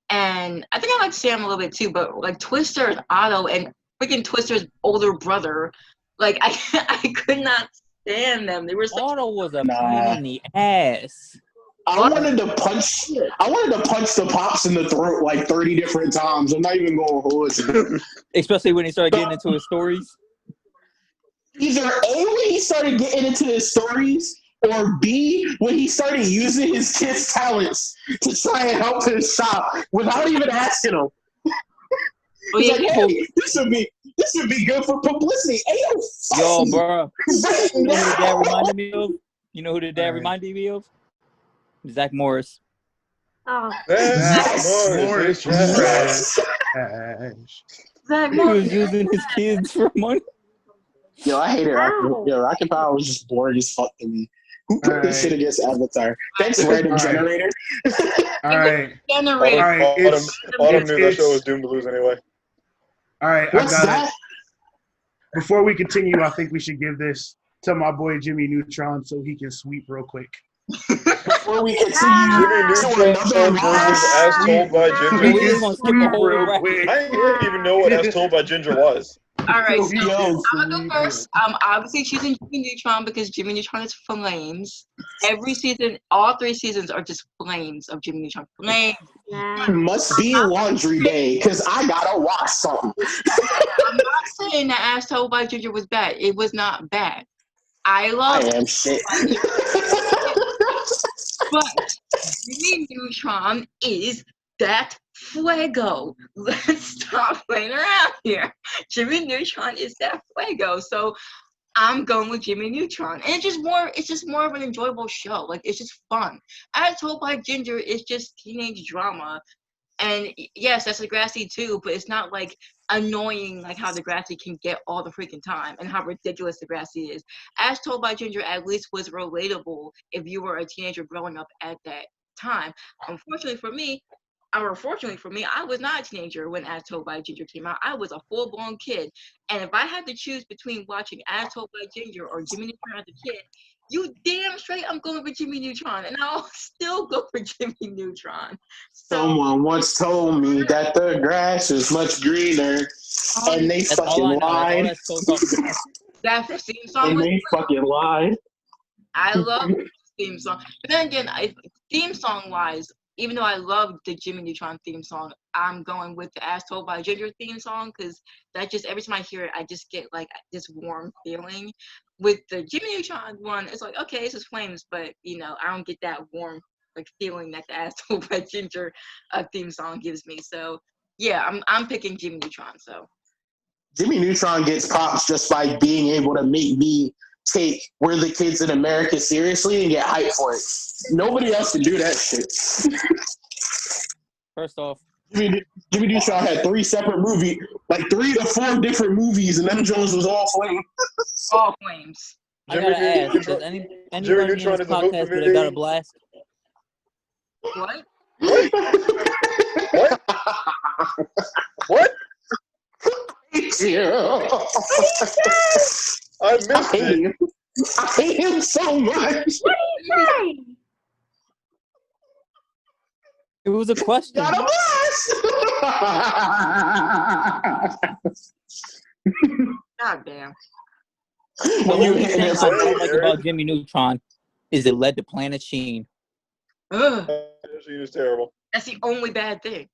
And I think I like Sam a little bit too, but like Twister and Otto and freaking Twister's older brother, like I could not stand them. They were so Otto was a pain in the ass. I wanted to punch the pops in the throat like 30 different times. I'm not even going to hold you. Especially when he started getting into his stories. Either A, when he started getting into his stories, or B, when he started using his kids' talents to try and help his shop without even asking them. He's like, hey, this would be good for publicity. Hey, Yo, bro. You know who the dad no. reminded me of? You know who the dad reminded me of? Zach Morris. Oh. Morris trash. He was using his kids for money. Yo, I hate it. Ow. Yo, Rocket Power was just boring as fuck to me. Who put this shit against Avatar? Thanks, random generator. All right. generate. All right, Autumn knew that it's- show was doomed to lose anyway. All right, What's I got that? it. Before we continue, I think we should give this to my boy Jimmy Neutron so he can sweep real quick. Before we continue Jimmy to Neutron another versus As Told by Ginger. We just gonna skip a whole real bracket. quick. I didn't even know what As Told by Ginger was. All right, so Yo, I'm gonna go first. I'm obviously choosing Jimmy Neutron because Jimmy Neutron is flames. Every season, all 3 seasons are just flames of Jimmy Neutron. Flames. must be laundry day because I gotta watch something. I'm not saying that As Told by Ginger was bad. It was not bad. I I love am shit. but Jimmy Neutron is that fuego. Let's stop playing around here. Jimmy Neutron is that fuego. So I'm going with Jimmy Neutron. And it's just more of an enjoyable show. Like it's just fun. As Told by Ginger is just teenage drama. And yes, that's Degrassi too, but it's not like annoying like how Degrassi can get all the freaking time and how ridiculous Degrassi is. As Told by Ginger at least was relatable if you were a teenager growing up at that time. Unfortunately for me, I was not a teenager when As Told by Ginger came out. I was a full-blown kid. And if I had to choose between watching As Told by Ginger or Jimmy Neutron as a kid, you damn straight I'm going with Jimmy Neutron. And I'll still go for Jimmy Neutron. So, Someone once told me that the grass is much greener, and they That's all fucking I know. That's all lied. that's so talking about. that theme song And was they fucking lied. I love the theme song. But then again, theme song wise, even though I love the Jimmy Neutron theme song, I'm going with the As Told by Ginger theme song because that just every time I hear it, I just get like this warm feeling. With the Jimmy Neutron one, it's like okay, it's just flames, but I don't get that warm like feeling that the As Told by Ginger theme song gives me. So yeah, I'm picking Jimmy Neutron. So Jimmy Neutron gets props just by being able to make me take We're the Kids in America seriously and get hyped for it. Nobody else can do that shit. First off, Jimmy Neutron had 3 separate movies, like 3 to 4 different movies, and them Jones was all flame. all flames. I gotta ask, does anybody in this Neutron is a vote for podcast me. that got a blast? What? What? What? I missed it. I hate him so much. Hey, It was a question. Got a blast. God damn. When The you only hit thing it I from don't like about Jimmy Neutron is it led to Planet Sheen. Ugh, She was terrible. that's the only bad thing.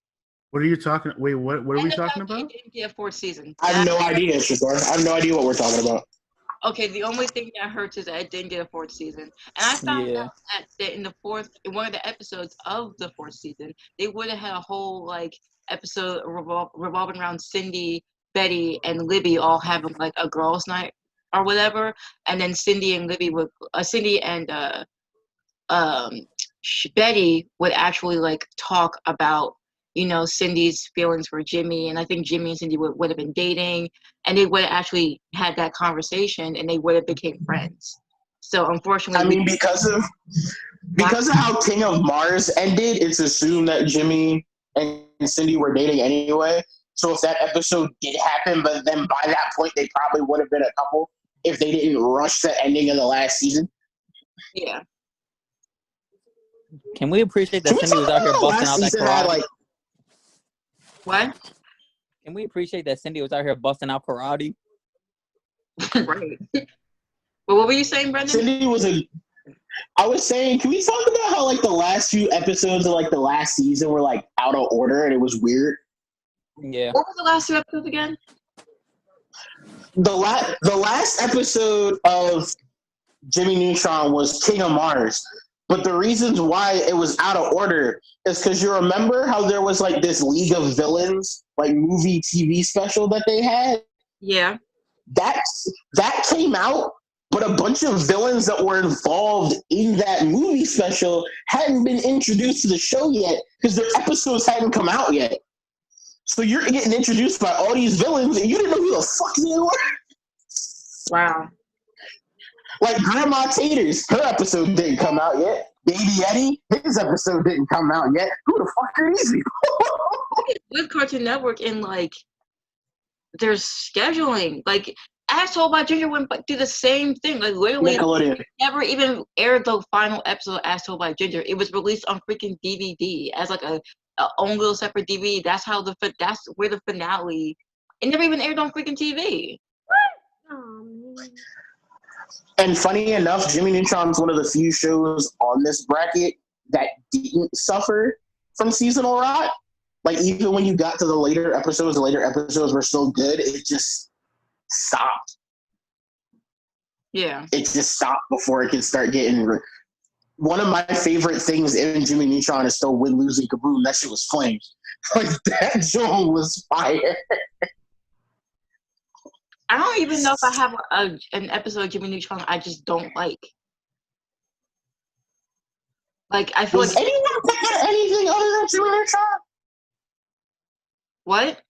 What are you talking? Wait, what are we And the talking fact that about? it didn't get a 4th season. I have no idea, Shakar. I have no idea what we're talking about. Okay, the only thing that hurts is that it didn't get a 4th season. And I found Yeah. out that in one of the episodes of the 4th season, they would have had a whole like episode revolving around Cindy, Betty, and Libby all having like a girls' night or whatever. And then Cindy and Betty would actually like talk about Cindy's feelings for Jimmy, and I think Jimmy and Cindy would have been dating, and they would have actually had that conversation, and they would have became friends. So unfortunately, I mean, because of how King of Mars ended, it's assumed that Jimmy and Cindy were dating anyway. So if that episode did happen, but then by that point they probably would have been a couple if they didn't rush the ending of the last season. yeah. Can we appreciate that Cindy was out here busting out that karate? What? Can we appreciate that Cindy was out here busting out karate? Right. Well, what were you saying, Brendan? Cindy was I was saying, can we talk about how like the last few episodes of like the last season were like out of order and it was weird? Yeah. What was the last 2 episodes again? The last episode of Jimmy Neutron was King of Mars. But the reasons why it was out of order is because you remember how there was like this League of Villains, like movie TV special that they had? Yeah. That came out, but a bunch of villains that were involved in that movie special hadn't been introduced to the show yet because their episodes hadn't come out yet. So you're getting introduced by all these villains and you didn't know who the fuck they were. Wow. Like Grandma Taters, her episode didn't come out yet. Baby Eddie, his episode didn't come out yet. Who the fuck are these people? With Cartoon Network and like their scheduling, like As Told by Ginger went do the same thing. Like literally, Nickelodeon. never even aired the final episode of As Told by Ginger. It was released on freaking DVD as like a own little separate DVD. That's where the finale. It never even aired on freaking TV. And funny enough, Jimmy Neutron's one of the few shows on this bracket that didn't suffer from seasonal rot. Like, even when you got to the later episodes were so good, it just stopped. Yeah. It just stopped before it could start getting... One of my favorite things in Jimmy Neutron is still Win, Losing, Kaboom. That shit was flames. Like, that song was fire. I don't even know if I have an episode of Jimmy Neutron I just don't like. Like, I feel Was like... anyone picking anything other than Jimmy Neutron? What?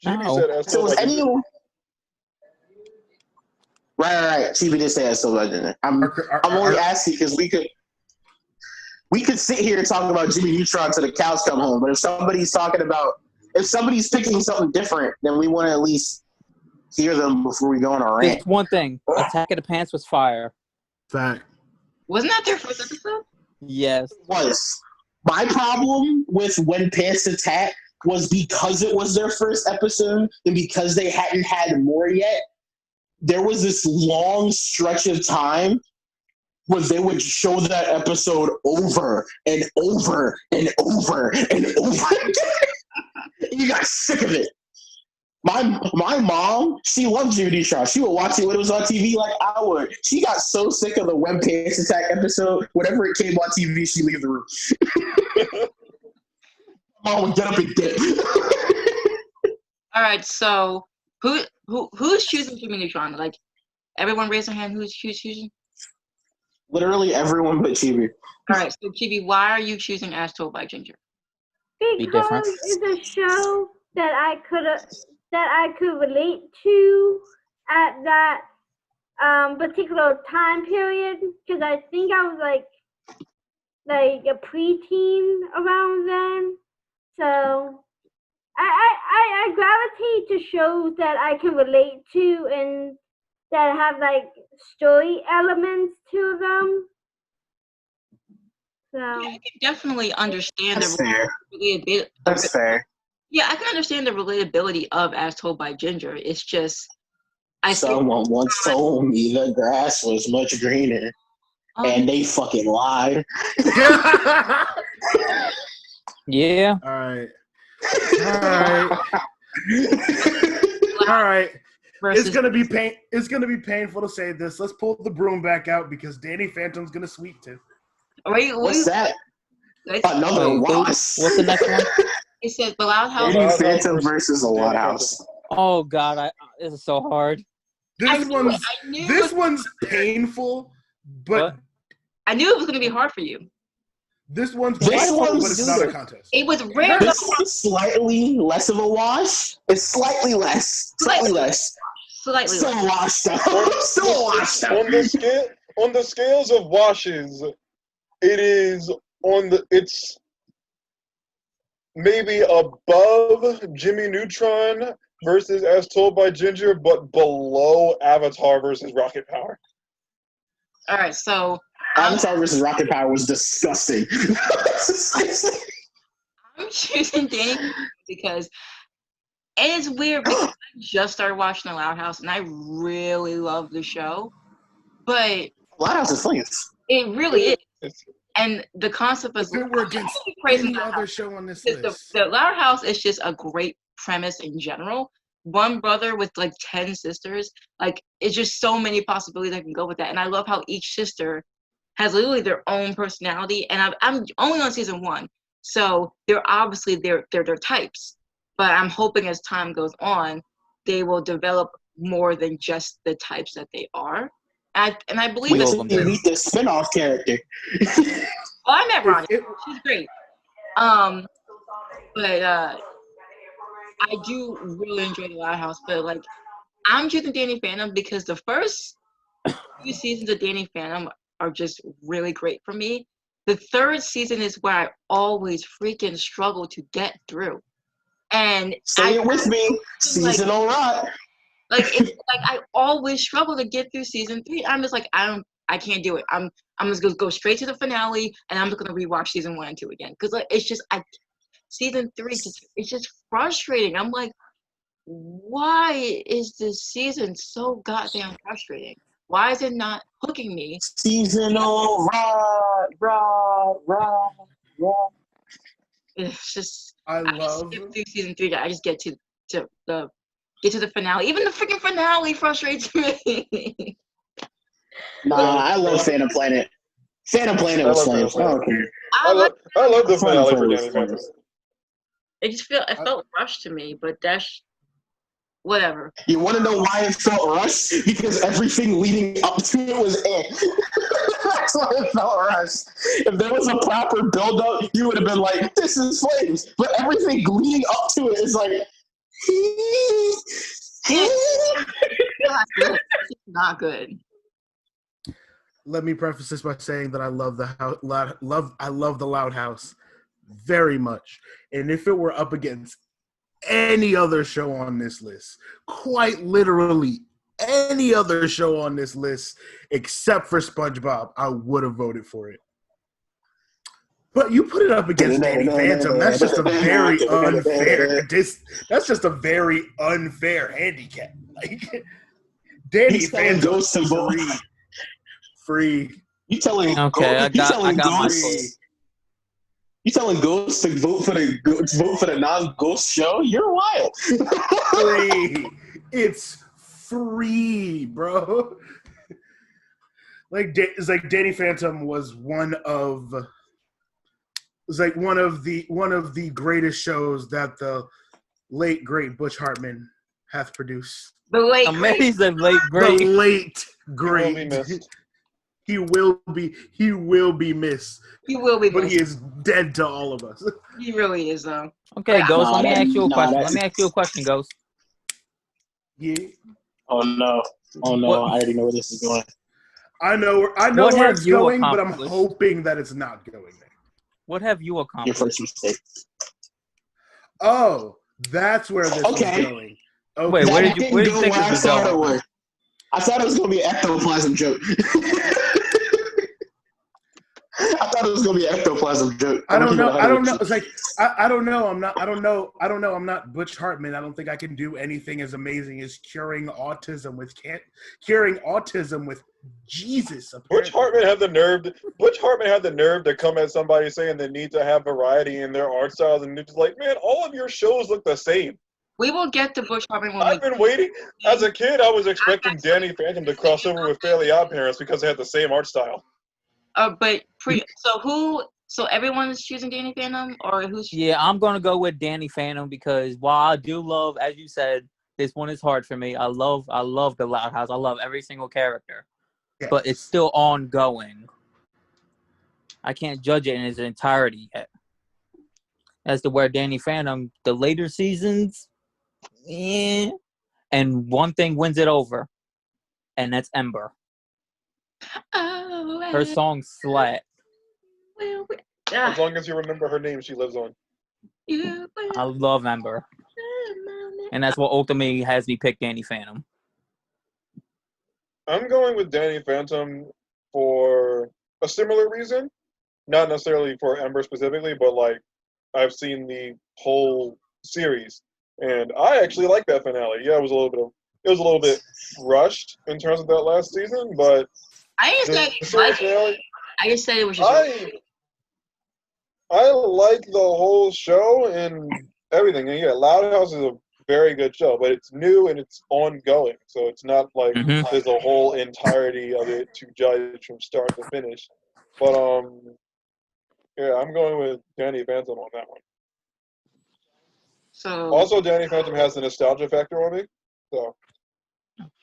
Jimmy No. said as So told was by Ginger. anyone... Right. Chibi did say that, so I'm only asking because we could sit here and talk about Jimmy Neutron till the cows come home, but if somebody's picking something different, then we want to at least hear them before we go on a rant. Just one thing. Attack of the Pants was fire. Fact. Wasn't that their first episode? Yes. Was my problem with When Pants Attack was because it was their first episode and because they hadn't had more yet. There was this long stretch of time where they would show that episode over and over and over and over again. You got sick of it. My mom, she loved Jimmy Neutron. She would watch it when it was on TV like I would. She got so sick of the When Pants Attack episode. Whenever it came on TV, she'd leave the room. Mom would get up and dip. All right, so who's choosing Jimmy Neutron? Like, everyone raise their hand. Who's choosing? Literally everyone but Chibi. All right, so Chibi, why are you choosing As Told by Ginger? different. Because it's a show that I could relate to at that particular time period. Because I think I was like a preteen around then. So I gravitate to shows that I can relate to and that have like story elements to them. So Yeah, I can definitely understand That's fair. That's fair. Yeah, I can understand the relatability of As Told by Ginger. It's just I think Someone once told me the grass was much greener, and they fucking lied. Yeah. All right. All right. It's gonna be painful to say this. Let's pull the broom back out because Danny Phantom's gonna sweep too. What's that? Another wasp. What's the next one? It says the Loud House. Danny Phantom versus a Loud House. Oh God, this is so hard. This knew one's painful, but I knew it was gonna be hard for you. this one's This painful, one's but it's not a contest. It was rare. This one's slightly less of a wash. It's slightly less. Slightly. Still washed out. Still washed out. On the scales of washes, it's maybe above Jimmy Neutron versus As Told by Ginger, but below Avatar versus Rocket Power. All right, so Avatar versus Rocket Power was disgusting. I'm choosing Danny because it's weird because I just started watching The Loud House and I really love the show, but Loud House is flames. it really is. And the concept is We're against crazy. any other show on this The list. Loud House is just a great premise in general. One brother with like 10 sisters, like it's just so many possibilities that can go with that. And I love how each sister has literally their own personality. And I'm only on season 1, so they're obviously they're types. But I'm hoping as time goes on, they will develop more than just the types that they are. And I believe Wait that. till you meet the spinoff character. Oh, I met Ronnie. She's great. But I do really enjoy The Loud House. But like, I'm choosing Danny Phantom because the first few seasons of Danny Phantom are just really great for me. The third season is where I always freaking struggle to get through. And Say it with me. Seasonal rot. Like it's like I always struggle to get through season 3. I'm just like I can't do it. I'm just gonna go straight to the finale, and I'm just gonna rewatch season 1 and 2 again because like it's just season 3 it's just frustrating. I'm like, why is this season so goddamn frustrating? Why is it not hooking me? Seasonal, rah. It's just I just love. skip through season 3. I just get to the finale. Even the freaking finale frustrates me. Nah, I love Phantom Planet. Phantom Planet was flames. Oh, okay. I love the finale for Phantom Danny Phantom. It felt rushed to me, but that's whatever. You want to know why it felt rushed? Because everything leading up to it was That's why it felt rushed. If there was a proper build-up, you would have been like, this is flames. But everything leading up to it is like... It's not good. Let me preface this by saying that I love the I love the Loud House very much. And if it were up against any other show on this list, quite literally any other show on this list except for SpongeBob, I would have voted for it. But you put it up against Danny Phantom. That's just a very unfair. That's just a very unfair handicap. Like Danny Phantom goes to free. You telling Okay, I got my Ghost, vote. You telling Ghost to vote for the non-Ghost show? You're wild. Free. It's free, bro. It's like Danny Phantom was one of the greatest shows that the late great Butch Hartman hath produced. The late Amazing late great. The late great. He will be missed. He will be missed. He will be, but he is dead to all of us. He really is, though. Okay, Ghost. Let me ask you a question. Let me ask you a question, Ghost. Yeah. Oh no! What? I already know where this is going. I know What where have it's you going, but I'm accomplished? hoping that it's not going there. What have you Your accomplished? first mistake. Oh, that's where this Okay. is going. Okay. Wait, where did you think I this was thought it going? was. I thought it was going to be an ectoplasm joke. I thought it was going to be an ectoplasm joke. I don't know. It's like I don't know. I'm not Butch Hartman. I don't think I can do anything as amazing as curing autism with Jesus. Butch Hartman had the nerve to come at somebody saying they need to have variety in their art styles, and it's like, man, all of your shows look the same. We will get to Butch Hartman when I've been waiting. As a kid, I was expecting Danny Phantom to cross over with Fairly Odd Parents because they had the same art style. So everyone is choosing Danny Phantom, or who's? Yeah, I'm gonna go with Danny Phantom because while I do love, as you said, this one is hard for me. I love the Loud House. I love every single character, Yes. but it's still ongoing. I can't judge it in its entirety yet. As to where Danny Phantom, the later seasons, and one thing wins it over, and that's Ember. Oh, Her song slap. As long as you remember her name, she lives on. I love Ember, and that's what ultimately has me pick Danny Phantom. I'm going with Danny Phantom for a similar reason. Not necessarily for Ember specifically, but like I've seen the whole series, and I actually like that finale. Yeah, it was a little bit rushed in terms of that last season, but I just said it was just. I like the whole show and everything. And yeah, Loud House is a very good show, but it's new and it's ongoing. So it's not like there's a whole entirety of it to judge from start to finish. But yeah, I'm going with Danny Phantom on that one. So Also, Danny Phantom has the nostalgia factor on me. So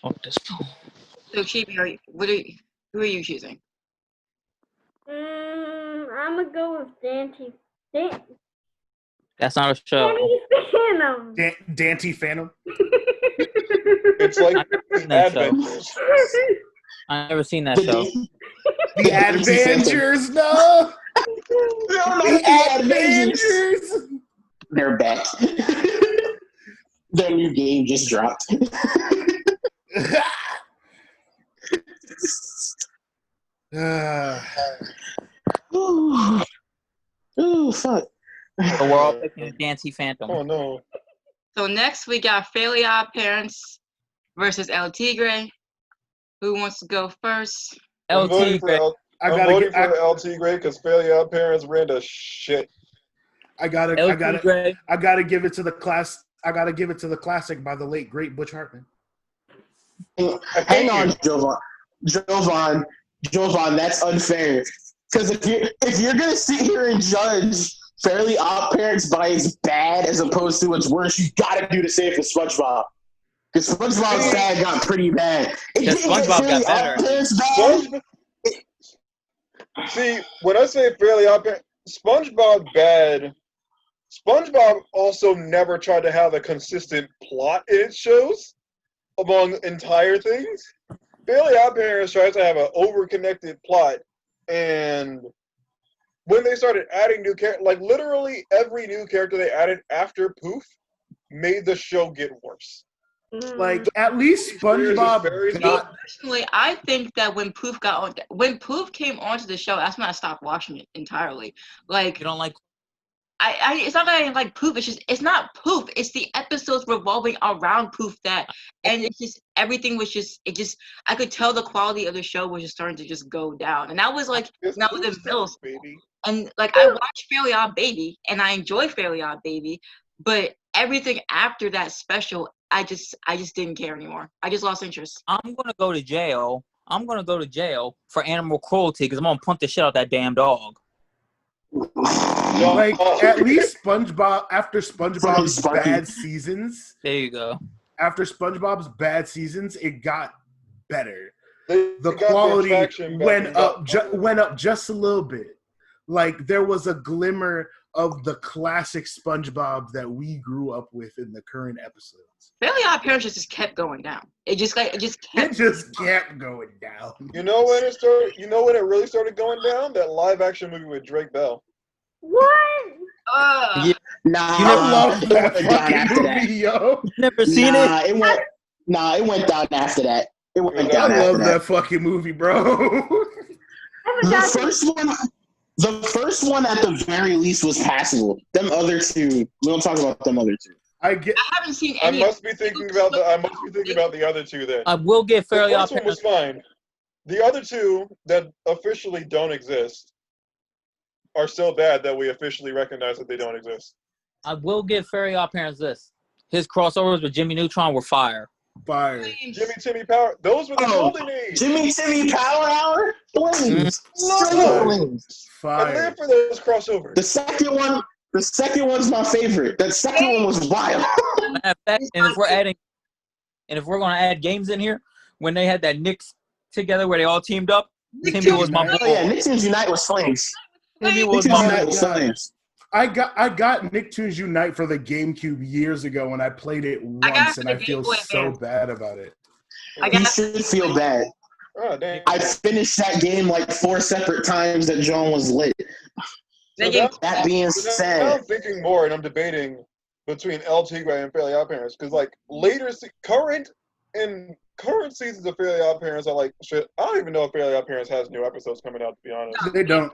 Fuck this phone. So Chibi, who are you choosing? I'm gonna go with Dante. That's not a show. Danny Phantom. Dante Phantom. it's like seen that show. Adventures. I've never seen that show. The Adventures, no. The Adventures. They're back. Their new game just dropped. Ooh, fuck. So we're all picking Dancy Phantom. Oh no. So next we got Fairly Odd Parents versus El Tigre. Who wants to go first? I'm voting LT. for El Tigre because Fairly Odd Parents ran to shit. I gotta give it to the class. I gotta give it to the classic by the late great Butch Hartman. Hang on, Jovan, that's unfair. Because if you're gonna sit here and judge Fairly Odd Parents by its bad as opposed to its worse, you gotta do the same for SpongeBob. Because SpongeBob's bad got pretty bad. SpongeBob got better. Bad. See, when I say Fairly Odd Parents, SpongeBob bad. SpongeBob also never tried to have a consistent plot in its shows among entire things. Fairly Odd Parents tries to have an over-connected plot, and when they started adding new characters, like literally every new character they added after Poof made the show get worse. Like at least SpongeBob got. Personally, I think that when Poof came onto the show, that's when I stopped watching it entirely. Like You don't like? I it's not that I didn't like Poof. It's not Poof. It's the episodes revolving around Poof and it's just everything was just I could tell the quality of the show was just starting to just go down, and that was like that was in middle school. Baby. And like I watched Fairly Odd Baby, and I enjoy Fairly Odd Baby, but everything after that special, I just didn't care anymore. I just lost interest. I'm gonna go to jail. For animal cruelty because I'm gonna punt the shit out that damn dog. Like at least SpongeBob after SpongeBob's bad seasons. There you go. After SpongeBob's bad seasons, it got better. The quality went up just a little bit. Like there was a glimmer of the classic SpongeBob that we grew up with in the current episodes. Fairly Odd Parents just kept going down. It just kept going down. You know when it started? You know when it really started going down? That live action movie with Drake Bell. What? Yeah. Nah, You love that fucking movie, yo. Never seen it. It went down after that. It went down I after love that fucking movie, bro. The first one at the very least was passable. Them other two, we don't talk about them other two. I haven't seen I any. must be thinking about the other two then. I will get Fairly The Odd first one was Parents. fine. The other two that officially don't exist are so bad that we officially recognize that they don't exist. I will give Fairly Odd Parents this. His crossovers with Jimmy Neutron were fire. Fire. Jimmy Timmy Power. Those were the golden age. Jimmy Timmy Power Hour? Flames. Fire. I live for those crossovers. The second one's my favorite. That second one was wild. And if we're gonna add games in here, when they had that Knicks together where they all teamed up, Timmy was my boy. Oh yeah, Nicktoons Unite was flames. Timmy was Nicktoons my Unite boy. was flames. I got Nicktoons Unite for the GameCube years ago, and I played it once, and I feel so bad about it. You should feel bad. Oh, dang. I finished that game like 4 separate times that John was lit. So That being now said, I'm thinking more, and I'm debating between El Tigre and Fairly Odd Parents, because like current seasons of Fairly Odd Parents are like shit. I don't even know if Fairly Odd Parents has new episodes coming out. To be honest, They don't.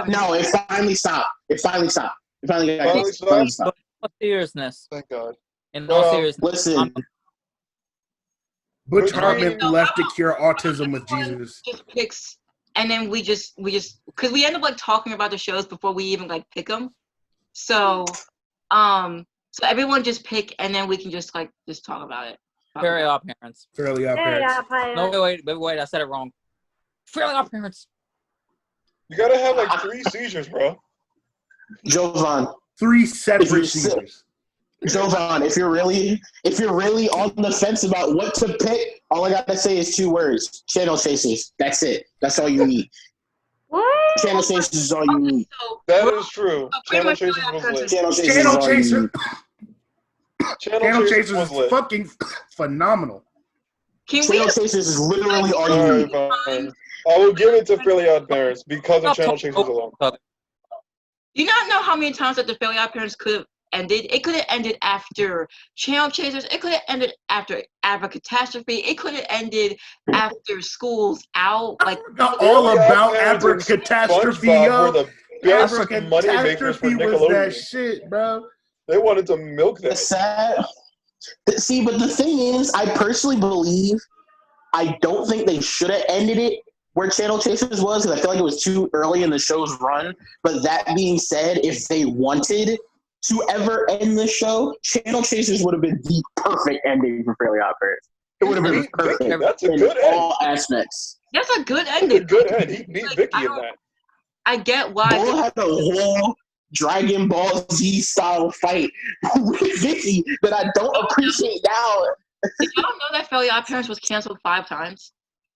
no, it finally stopped. It finally stopped. All seriousness. Thank God. In all seriousness, Listen, Butch Hartman left to cure autism with Jesus. Just picks, and then we just because we end up like talking about the shows before we even like pick them. So everyone just pick, and then we can just talk about it. Fairly Odd Parents. Fairly Odd Parents. No, wait, I said it wrong. Fairly Odd Parents. You gotta have like 3 seizures, bro. Jovan. 3 separate seasons. Jovan, if you're really on the fence about what to pick, all I gotta say is 2 words: Channel Chasers. That's it. That's all you need. What? Channel Chasers is all you need. That is true. Channel Chasers was lit. Channel Chasers. Channel Chasers is fucking phenomenal. Channel Chasers is literally all you need. Fine. I will give it to Fairly Odd Parents because of Channel Chasers alone. Do you not know how many times that the Fairly Odd Parents could have ended. It could have ended after Channel Chasers. It could have ended after Catastrophe. It could have ended after School's Out. Like all about Parents and Abracatastrophe, SpongeBob were yo. the best money makers for Abracatastrophe was that Nickelodeon. shit, bro. They wanted to milk that. Sad. See, but the thing is, I personally believe I don't think they should have ended it where Channel Chasers was, because I feel like it was too early in the show's run. But that being said, if they wanted to ever end the show, Channel Chasers would have been the perfect ending for Fairly Odd Parents. It would have been perfect. That's a in good end. all aspects. that's a good That's a ending. good end. He beat Like, Vicky in that. I get why. Bull had a whole Dragon Ball Z style fight with Vicky that I don't appreciate now. Did y'all know that Fairly Odd Parents was canceled 5 times?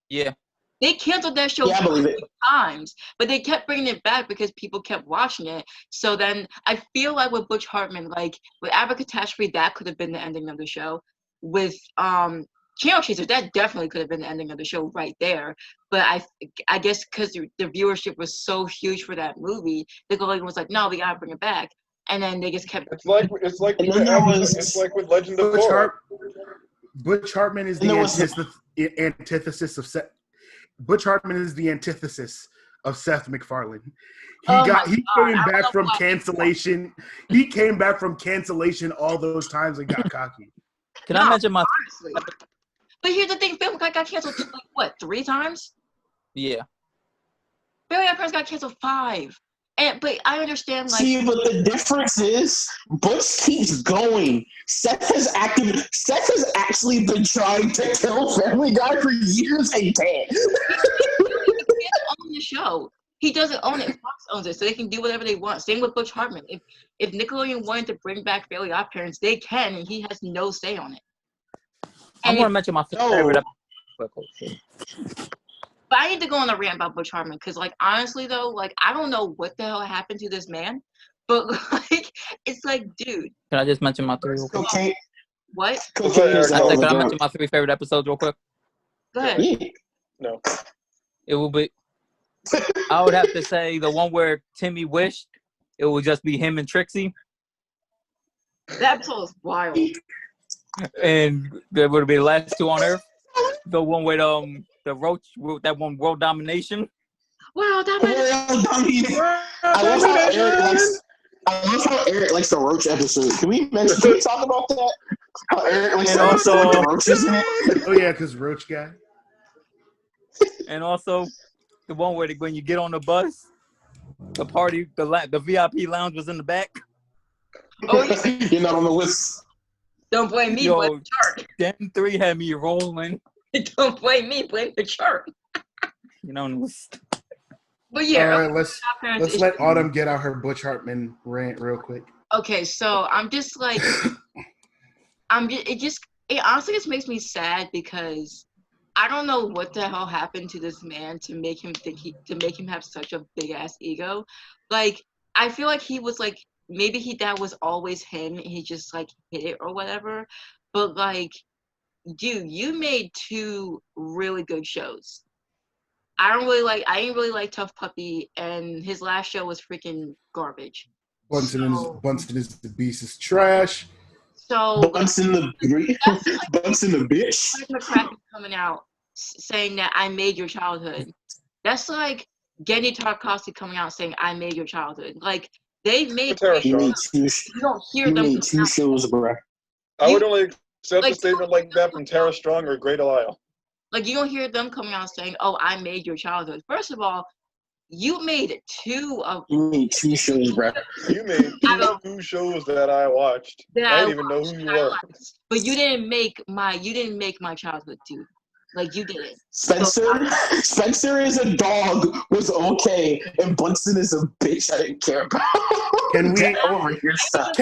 Yeah. They canceled that show Yeah, I believe 5 it. times, but they kept bringing it back because people kept watching it. So then I feel like with Butch Hartman, like with Abracatastrophe, that could have been the ending of the show. With Channel Chasers, that definitely could have been the ending of the show right there. But I guess because the viewership was so huge for that movie, Nickelodeon was like, no, we gotta bring it back. And then they just kept. It's like And then there was- it's like with Legend of Butch, Korra. Butch Hartman is And the there was- antithesis of Seth. Butch Hartman is the antithesis of Seth MacFarlane. He Oh came my God, I don't back know from why. cancellation. He came back from cancellation all those times and got cocky. Can I mention my? Honestly. But here's the thing, Family Guy got canceled like what, 3 times? Yeah. Fairly Odd Parents got canceled 5. But I understand, like, See, but the difference is Butch keeps going. Seth has actually been trying to kill Family Guy for years and can't. he doesn't own the show. He doesn't own it. Fox owns it, so they can do whatever they want. Same with Butch Hartman. If Nickelodeon wanted to bring back Fairly Odd Parents, they can, and he has no say on it. I And want to mention my favorite episode. But I need to go on a rant about Butch Hartman because, like, honestly though, like, I don't know what the hell happened to this man, but like, it's like, dude, Can I just mention my 3 real quick? Cocaine, what? cocaine is I hell said, of a can I drug. mention my 3 favorite episodes real quick? Go ahead. Yeah. No. It will be. I would have to say the one where Timmy wished it would just be him and Trixie, That episode was wild. and there would be the last 2 on Earth. The one with the roach, that one, world domination. Wow, that man. I love how Eric likes the roach episode. Can we talk about that? How Eric likes And the episode with also- the roaches in it? Oh yeah, because Roach guy. And also, the one where when you get on the bus, the party, the VIP lounge was in the back. Oh, yeah. You're not on the list. Don't blame me, Yo, blame the chart. Them 3 had me rolling. Don't blame me, blame the chart. You know, it was, But yeah, All right, let's Parents is- let Autumn get out her Butch Hartman rant real quick. Okay, so I'm just like, it honestly just makes me sad because I don't know what the hell happened to this man to make him have such a big ass ego. Like, I feel like he was like, maybe that was always him and he just like hit it or whatever. But like, dude, you made 2 really good shows. I didn't really like Tough Puppy, and his last show was freaking garbage. Bunsen is the beast is trash. So Bunsen the bitch. Chris McCracken coming out saying that I made your childhood. That's like Gendy Tarkovsky coming out saying I made your childhood. Like, they made Tara You made you don't hear them made coming 2 out. shows, bro. I would only accept Like, a statement like that from Tara Strong or Great Lyle. Like, you don't hear them coming out saying, oh, I made your childhood. First of all, you made 2 of You made 2 shows, bro. You made 2 shows that I watched. that I didn't even know who you were. But you didn't make my childhood, dude. Like, you didn't. Spencer is a dog was okay, and Bunsen is a bitch I didn't care about. Can we- Get over yourself?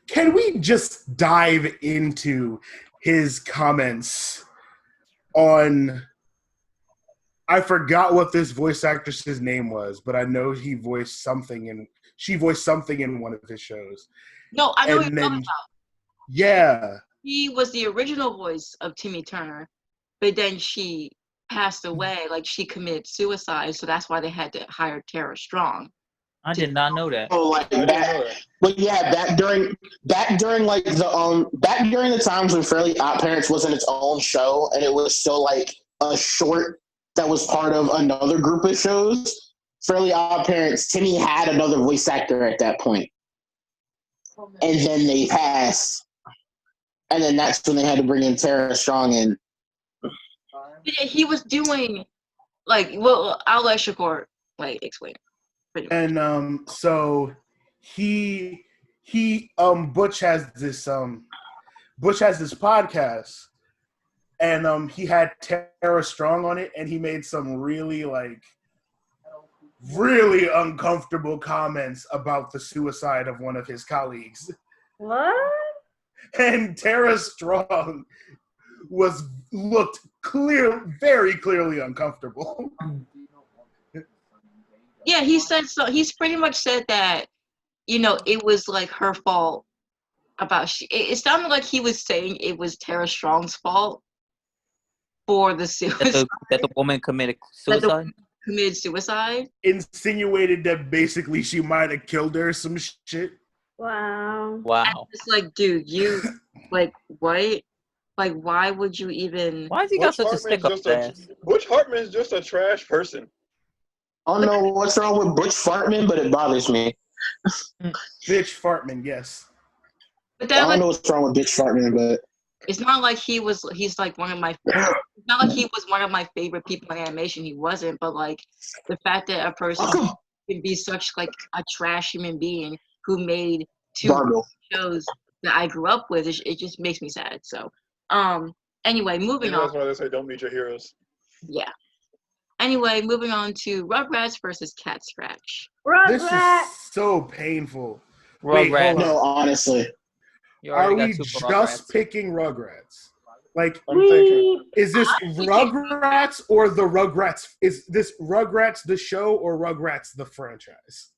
Can we just dive into his comments on? I forgot what this voice actress's name was, but I know she voiced something in one of his shows. No, I know what And you're talking then- about. Yeah. He was the original voice of Timmy Turner, but then she passed away. Like, she committed suicide, so that's why they had to hire Tara Strong. I did not know that. Oh, like I didn't know that. that. But yeah, back during like back during the times when Fairly Odd Parents wasn't its own show and it was still like a short that was part of another group of shows. Fairly Odd Parents, Timmy had another voice actor at that point, and then they passed, and then that's when they had to bring in Tara Strong in. Yeah, he was doing like, well, I'll let Shakur like explain. Pretty much. And so he Butch has this podcast, and he had Tara Strong on it, and he made some really uncomfortable comments about the suicide of one of his colleagues. What? And Tara Strong looked very clearly uncomfortable. Yeah, he said so. He's pretty much said that, it was like her fault. It sounded like he was saying it was Tara Strong's fault for the suicide. That the woman committed suicide? Committed suicide. Insinuated that basically she might have killed her, some shit. Wow. Wow. It's like, dude, you like what? Like, why would you even? Why has he got such a stick up ass? Butch Hartman is just a trash person. I don't know what's wrong with Butch Fartman, but it bothers me. Bitch Fartman, yes. But I that don't know what's wrong with Bitch Fartman, but it's not like he's like one of my. It's not like he was one of my favorite people in animation. He wasn't, but like the fact that a person can be such like a trash human being who made two Barble. shows that I grew up with, it just makes me sad. So, anyway, moving on. That's why they say don't meet your heroes. Yeah. Anyway, moving on to Rugrats versus Cat Scratch. This Rugrat. is so painful. Wait, Rugrats. hold on. No, honestly. You Are already we got two for just Rugrats. picking Rugrats? Like, I'm thinking. We is this Rugrats or the Rugrats? Is this Rugrats the show or Rugrats the franchise?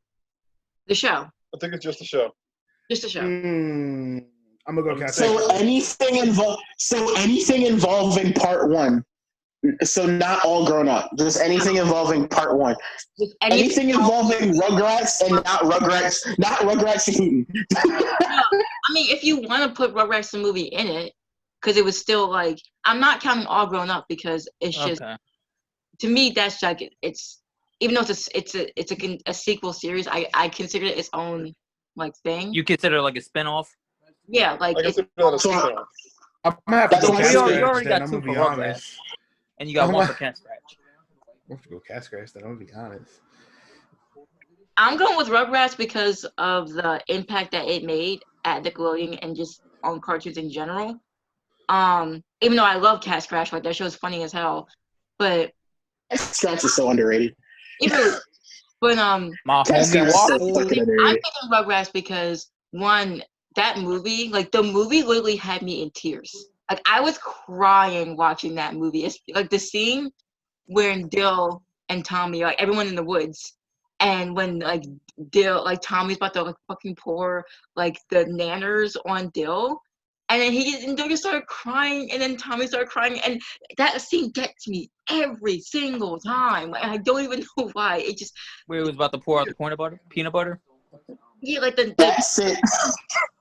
The show. I think it's just a show. Just a show. I'm gonna go Cat So Scratch. anything involving part one. So not all grown up. Just anything involving part one. Just Anything involving Rugrats and not Rugrats shooting. I mean, if you want to put Rugrats the movie in it, because it was still like, I'm not counting All Grown Up because it's just, Okay. to me, that's like, it's, even though it's a sequel series, I consider it its own like thing. You consider it like a spin-off? Yeah, like I guess it's, it's not a spin-off. I'm gonna have to That's go why Cat you Scratch. already Then got I'm two gonna be for Rugrats. honest. And you got I'm one a- for Cat Scratch. I'm gonna go Cat Scratch. Then I'm gonna be honest. I'm going with Rugrats because of the impact that it made at Nickelodeon and just on cartoons in general. Even though I love Cat Scratch, like that show's funny as hell, but Scratch is so underrated. even but My Cat homie Scratch is so Waffle. fucking I'm underrated. thinking Rugrats because one, that movie, like the movie literally had me in tears. Like I was crying watching that movie. It's like the scene where Dill and Tommy, like everyone in the woods, and when like Tommy's about to like fucking pour like the nanners on Dill, and then Dill just started crying, and then Tommy started crying, and that scene gets me every single time. Like, I don't even know why. It just Where he was about to pour out the peanut butter. yeah, like the That's it.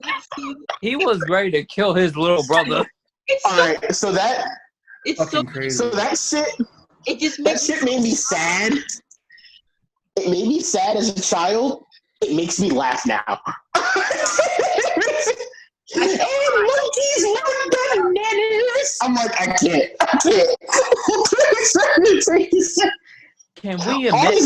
that scene, He was ready to kill his little brother. it's All so right, so that it's so Fucking crazy. so that shit it just that makes shit made me sad. It made me sad as a child. It makes me laugh now. And monkeys with bananas. I'm like, I can't. Can we all admit?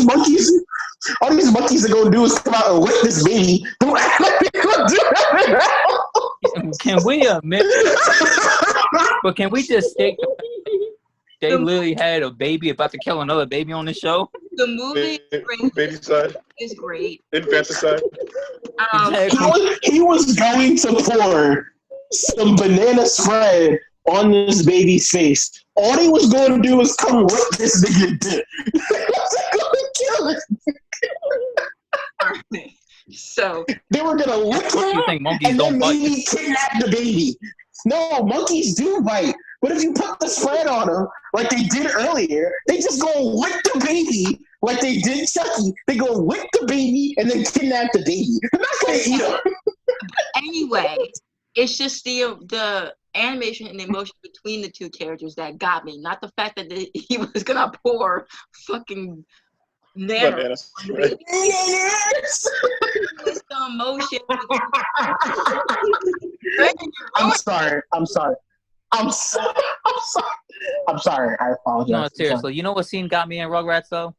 these monkeys are gonna do is come out and lick this baby. Don't act like they're gonna do that. Can we admit? But can we just state they literally had a baby about to kill another baby on the show? the movie Baby side, is great. infanticide. He was going to pour some banana spread on this baby's face. All he was going to do was come lick this nigga dick. He wasn't going to kill it. So They were going to lick You him think monkeys and don't then bite? maybe kidnap the baby. No, monkeys do bite. But if you put the spread on them, like they did earlier, they just go lick the baby like they did Chucky. They go lick the baby and then kidnap the baby. They're not gonna eat him. Anyway, it's just the animation and the emotion between the two characters that got me, not the fact that he was gonna pour fucking nana. Bananas. It's the emotion. I'm sorry. I apologize. No, seriously. You know what scene got me in Rugrats though?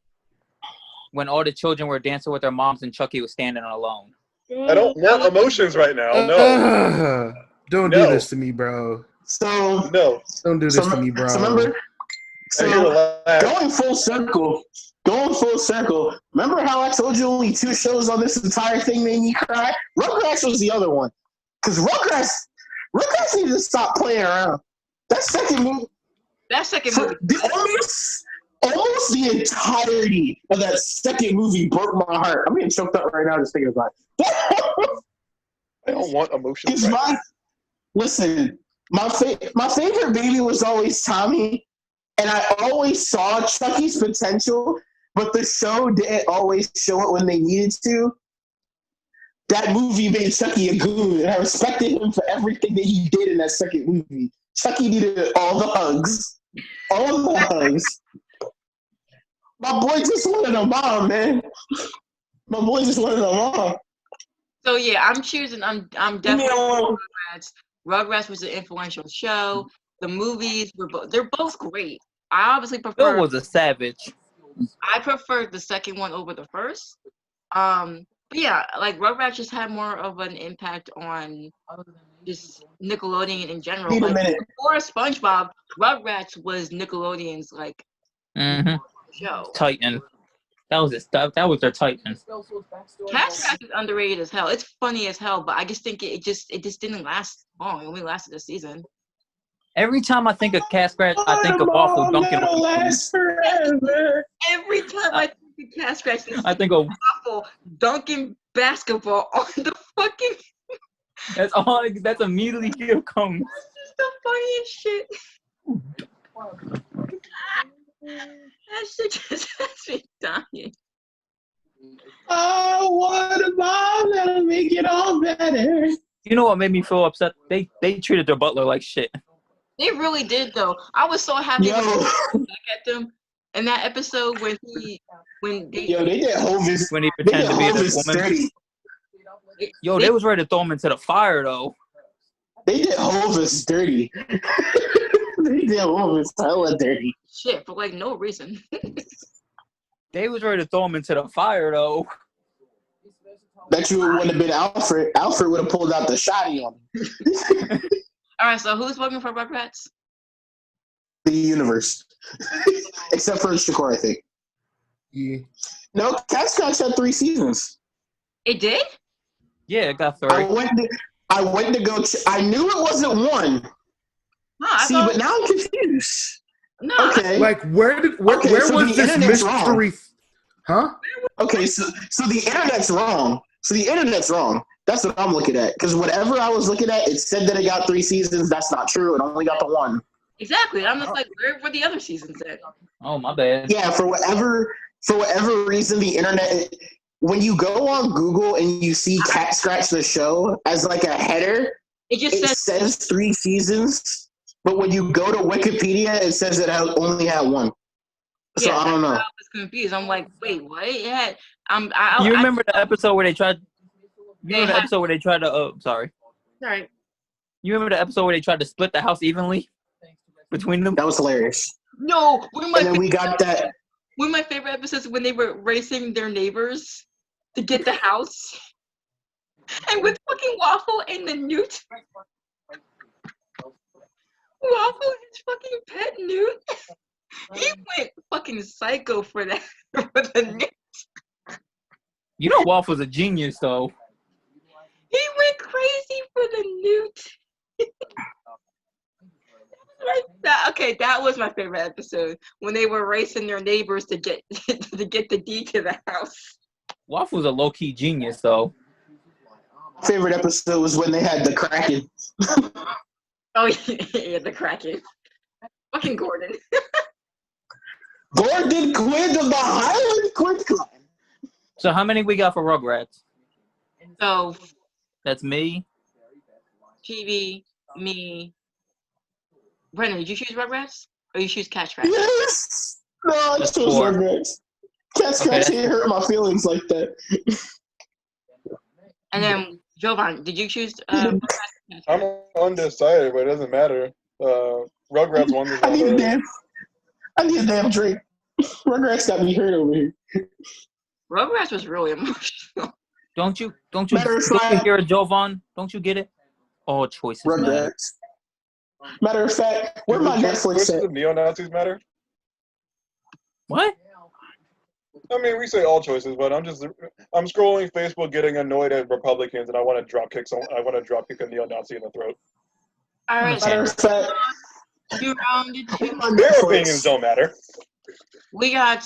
When all the children were dancing with their moms and Chucky was standing alone. I don't want emotions right now. No. Don't do this to me, bro. So No. Don't do this to me, bro. So remember, going full circle. Remember how I told you only 2 shows on this entire thing made me cry? Rugrats was the other one. Because Rugrats needed to stop playing around. That second movie. Almost the entirety of that second movie broke my heart. I'm getting choked up right now just thinking about it. I don't want emotions. Listen, my favorite baby was always Tommy, and I always saw Chucky's potential, but the show didn't always show it when they needed to. That movie made Chucky a goon, and I respected him for everything that he did in that second movie. Chucky needed all the hugs. All the hugs. My boy just wanted a mom, man. My boy just wanted a mom. So yeah, I'm definitely Rugrats. Rugrats was an influential show. The movies they're both great. I obviously prefer. Bill was a savage. I prefer the second one over the first. But yeah, like Rugrats just had more of an impact on just Nickelodeon in general. Wait a like minute. before SpongeBob, Rugrats was Nickelodeon's like show. Titan. That was their Titan. Cat Scratch is underrated as hell. It's funny as hell, but I just think it just didn't last long. It only lasted a season. Every time I think of Cat Scratch, I think of Waffle Dunkin'. Last forever. Every time I think of Cat Scratch, I think of Waffle Dunkin' basketball on the fucking. that's immediately here comes. This is the funniest shit. That shit just has me dying. Oh, what a mom that'll make it all better. You know what made me feel upset? They treated their butler like shit. They really did though. I was so happy Yo. to look at them in that episode when they did Hovis. When he pretended to be this woman. Dirty. Yo, they was ready to throw him into the fire though. They did Hovis dirty. They did Hovis hella dirty. shit for like no reason. They was ready to throw him into the fire though. Bet you it wouldn't have been Alfred. Alfred would have pulled out the shotty on him. All right, so who's voting for Rugrats? The universe. Except for Shakur, I think. Yeah. No, Cat Scratch had 3 seasons. It did? Yeah, it got 3. I went to go. I knew it wasn't 1. No, I See, thought, but now I'm confused. no. Okay. Like where Okay, was so the this internet's mystery? Huh? Okay, so the internet's wrong. That's what I'm looking at. Because whatever I was looking at, it said that it got 3 seasons. That's not true. It only got the 1. Exactly. I'm just like, where were the other seasons at? Oh my bad. Yeah, for whatever reason, the internet. When you go on Google and you see Cat Scratch the show as like a header, It just it says 3 seasons. But when you go to Wikipedia, it says it only had 1. So yeah, I don't know. I was confused. I'm like, wait, what? It had, You remember the episode where they tried? You remember the had- episode where they tried to? Sorry. Sorry. You remember the episode where they tried to split the house evenly between them? That was hilarious. No, And then we got that. one of my favorite episodes when they were racing their neighbors to get the house. And with fucking Waffle and the Newt. Waffle, his fucking pet Newt. He went fucking psycho for that. For the Newt. You know, Waffle's a genius though. He went crazy for the Newt. Like that. Okay, that was my favorite episode when they were racing their neighbors to get the deed to the house. Waffle's a low key genius though. Favorite episode was when they had the Kraken. Oh yeah, the Kraken. Fucking Gordon. Gordon Quinn of the Highland Quinn Clan. So how many we got for Rugrats? So That's me. TV, me. Brendan, did you choose Rugrats or you choose Cat Scratch? Yes. No, I That's chose 4. Rugrats. Cat Scratch that's didn't hurt my feelings like that. And then Jovan, did you choose Rugrats? I'm undecided, but it doesn't matter. Rugrats won this I one. need a damn drink. Rugrats got me hurt over here. Rugrats was really emotional. Don't you Matter of fact- hear it, Jovan? Don't you get it? All choices matter. Rugrats. Matter of fact, where my Netflix Choices at? of neo-Nazis matter? What? I mean, we say all choices, but I'm scrolling Facebook, getting annoyed at Republicans, and I want to drop kick a neo-Nazi in the throat. All right, Matter of fact, two rounded. where my Their Netflix? opinions don't matter. We got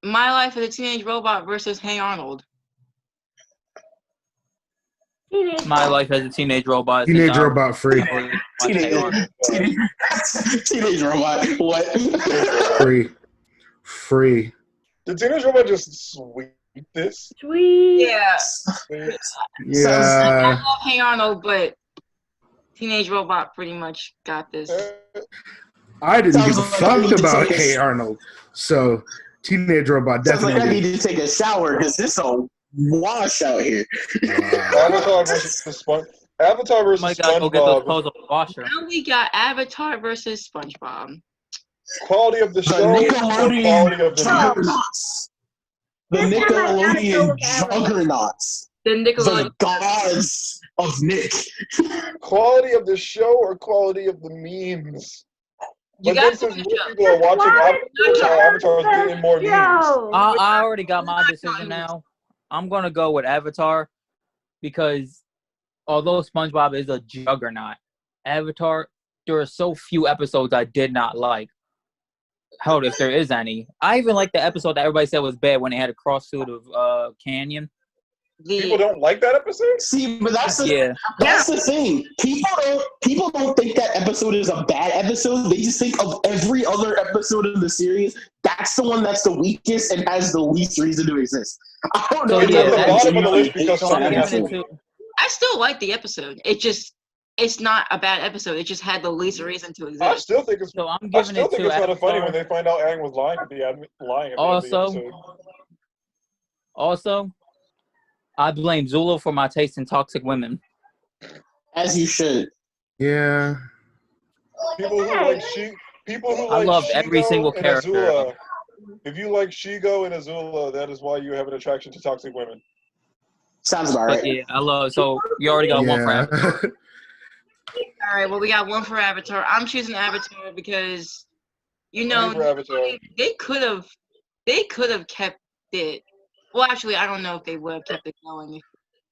My Life as a Teenage Robot versus Hey Arnold. Teenage My Life as a Teenage Robot. Teenage Robot free. Teenage Robot. What? Free. Did Teenage Robot just sweep this? Sweet. Yeah. Yeah. I love Hey Arnold, but Teenage Robot pretty much got this. I didn't give a Sounds like I need fuck to about take a- Hey Arnold. So Teenage Robot Sounds like I definitely. need to take a shower because it's a wash out here. Avatar versus the Avatar Oh versus my God, go get those SpongeBob. clothes off the washer. Now we got Avatar versus SpongeBob. Quality of the The show or quality Nickelodeon of the memes? juggernauts. The This time I gotta go Nickelodeon with Avatar. juggernauts. The The Nickelodeon. gods of Nick. Quality of the show or quality of the memes? You But got then to since the more show. people are watching Avatar is getting more memes. I already got my decision now. I'm gonna go with Avatar because although SpongeBob is a juggernaut, Avatar, there are so few episodes I did not like. Hell, if there is any. I even like the episode that everybody said was bad when they had a cross suit of Canyon. People don't like that episode? See, but that's the Yeah. That's the thing. People don't think that episode is a bad episode. They just think of every other episode of the series. That's the one that's the weakest and has the least reason to exist. I don't know. So, It's yeah, at the that's bottom of the list because So I'm something giving happened. it to. I still like the episode. It's not a bad episode. It just had the least reason to I exist. still think it's So I'm I giving still it think to it's kind of funny Avatar. when they find out Aang was lying at the end of the Also, episode. Also, I blame Zula for my taste in toxic women. As you should. Yeah. People who like I loved Shigo every single and character. Azula. If you like Shigo and Azula, that is why you have an attraction to toxic women. Sounds about But right. yeah, I love. So you already got one for Yeah. Avatar. All right, well, we got one for Avatar. I'm choosing Avatar because, Only for Avatar. they could have kept it. Well, actually, I don't know if they would have kept it going.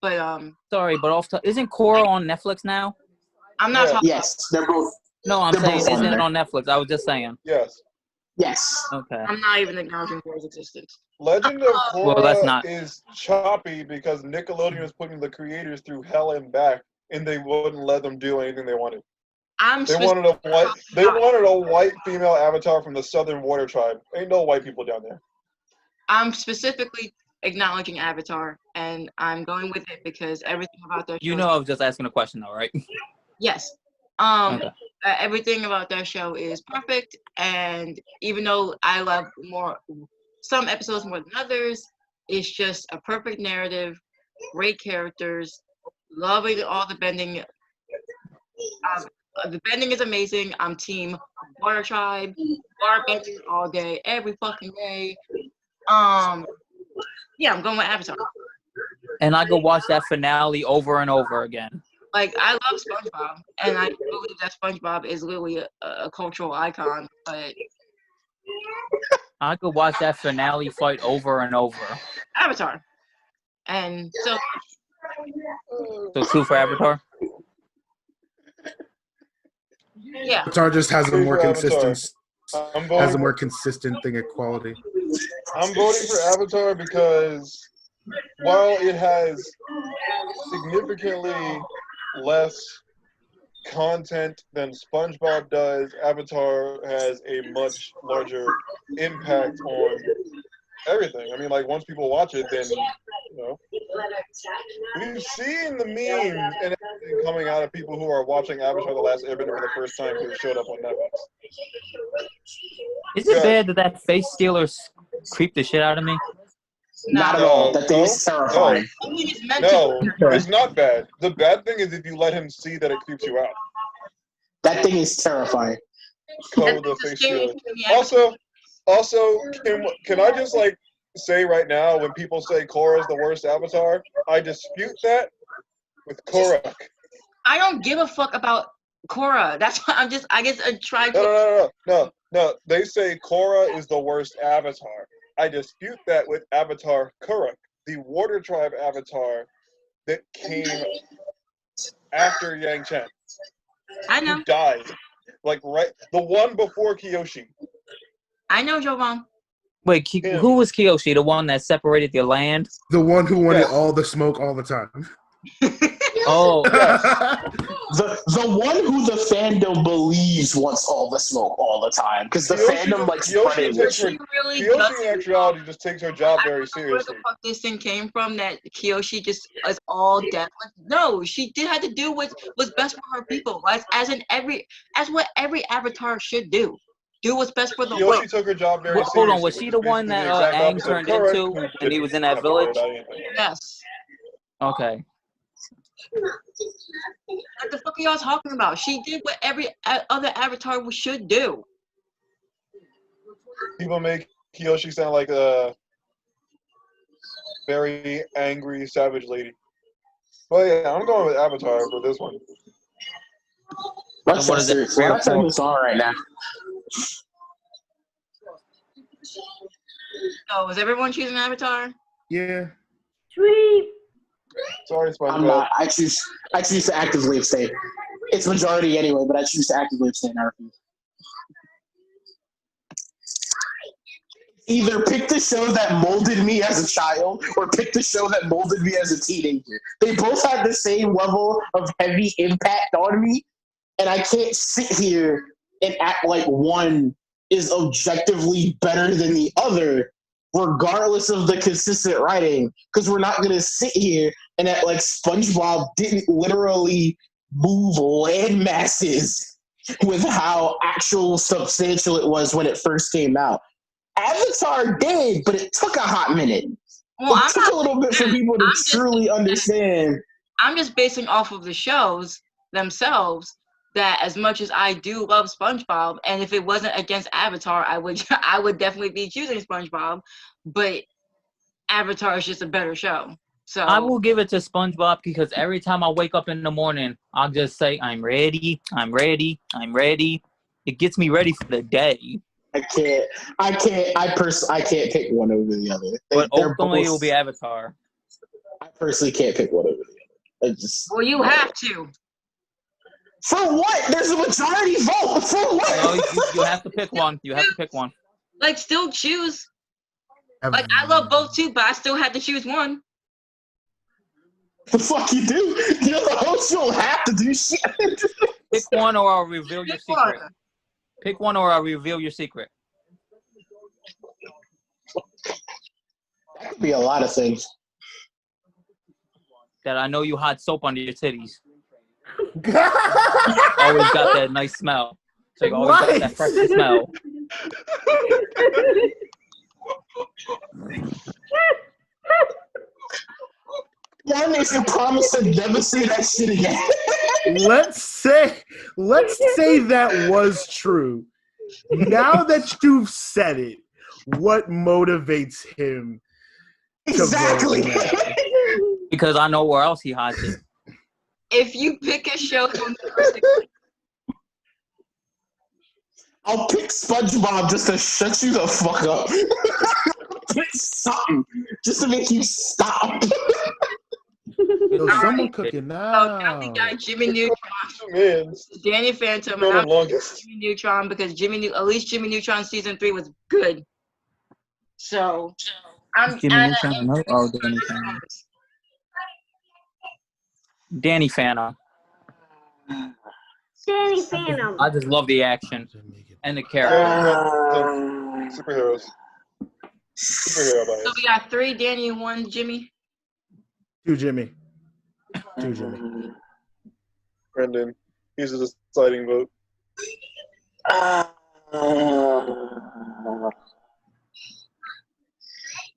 But Sorry, but isn't Korra on Netflix now? I'm not Yeah. talking. Yes, they're both. No, I'm They're saying both on isn't it there. on Netflix? I was just saying. Yes. Yes. Okay. I'm not even acknowledging Korra's existence. Legend of Korra Well, that's not- is choppy because Nickelodeon was putting the creators through hell and back, and they wouldn't let them do anything they wanted. They wanted a white female avatar from the Southern Water Tribe. Ain't no white people down there. I'm specifically acknowledging Avatar, and I'm going with it because everything about their show. You know, I was just asking a question, though, right? Yes. Okay. Everything about their show is perfect, and even though I love some episodes more than others, it's just a perfect narrative, great characters, loving all the bending. The bending is amazing. I'm team Water Tribe, water bending all day, every fucking day. Yeah, I'm going with Avatar. And I could watch that finale over and over again. Like, I love SpongeBob, and I believe that SpongeBob is literally a cultural icon, but I could watch that finale fight over and over. Avatar. And so, So 2 for Avatar. yeah. Avatar just has a more consistent I'm has a voting, more consistent thing of quality. I'm voting for Avatar because while it has significantly less content than SpongeBob does. Avatar has a much larger impact on everything. I mean, like, once people watch it, then, we've seen the memes and everything coming out of people who are watching Avatar: The Last Airbender for the first time because it showed up on Netflix. Is it bad that face stealer creeped the shit out of me? Not at all. That thing is terrifying. No, it's not bad. The bad thing is if you let him see that it creeps you out. That thing is terrifying. Code the face stealer. Also, can I just say right now, when people say Korra's the worst Avatar, I dispute that with Korra. I don't give a fuck about Korra. That's why I'm trying to. No. They say Korra is the worst Avatar. I dispute that with Avatar Kuruk, the Water Tribe Avatar that came after Yang Chen. I know. Who died. The one before Kyoshi. I know, Jovan. Wait, who was Kyoshi? The one that separated the land? The one who wanted all the smoke all the time. Oh. The one who the fandom believes wants all the smoke all the time. Because the fandom likes spreading this shit. Kyoshi in actuality just takes her job very seriously. Where the fuck this thing came from that Kyoshi just is all death? No, she had to do what was best for her people. As what every Avatar should do. Do what's best for the world. Kyoshi took her job very seriously. Hold on, was she the one that Aang turned into when he was in that village? Yes. Okay. What the fuck are y'all talking about? She did what every other Avatar should do. People make Kyoshi sound like a very angry, savage lady. But yeah, I'm going with Avatar for this one. What's that song right now? Oh, is everyone choosing Avatar? Yeah. Sweet. Sorry, SpongeBob. I'm not. I choose to actively abstain. It's majority anyway, but I choose to actively abstain. I refuse. Either pick the show that molded me as a child or pick the show that molded me as a teenager. They both had the same level of heavy impact on me, and I can't sit here and act like one is objectively better than the other, regardless of the consistent writing, because we're not going to sit here and act like SpongeBob didn't literally move land masses with how actual substantial it was when it first came out. Avatar did, but it took a hot minute. Well, it took a little bit for people to truly understand. I'm just basing off of the shows themselves that as much as I do love SpongeBob, and if it wasn't against Avatar, I would definitely be choosing SpongeBob, but Avatar is just a better show. So I will give it to SpongeBob because every time I wake up in the morning, I'll just say, I'm ready, I'm ready, I'm ready. It gets me ready for the day. I can't pick one over the other. But ultimately, it will be Avatar. I personally can't pick one over the other. Well, you have to. For what? There's a majority vote. For what? No, you have to pick one. You have to pick one. Like, still choose. Like, I love both too, but I still had to choose one. The fuck you do? You're the host. You don't have to do shit. Pick one or I'll reveal your secret. Pick one or I'll reveal your secret. That could be a lot of things. That I know you hot soap under your titties. Always got that nice smell. So you always got that fresh smell. That makes you promise to never say that shit again. Let's say that was true. Now that you've said it, what motivates him to exactly vote? Because I know where else he hides it. If you pick a show from the first I'll pick SpongeBob just to shut you the fuck up. Pick something just to make you stop. Yo, someone cooking now. Family Guy, Jimmy Neutron, Danny Phantom, and I'm Jimmy Neutron because at least Jimmy Neutron season 3 was good. So I'm Jimmy Neutron. No? Oh, Danny Phantom. Danny Phantom. Danny Phantom. I just love the action and the character. Superheroes. Superhero bias. So we got 3 Danny and 1 Jimmy. 2 Jimmy. 2 Jimmy. Brendan. He's a deciding vote.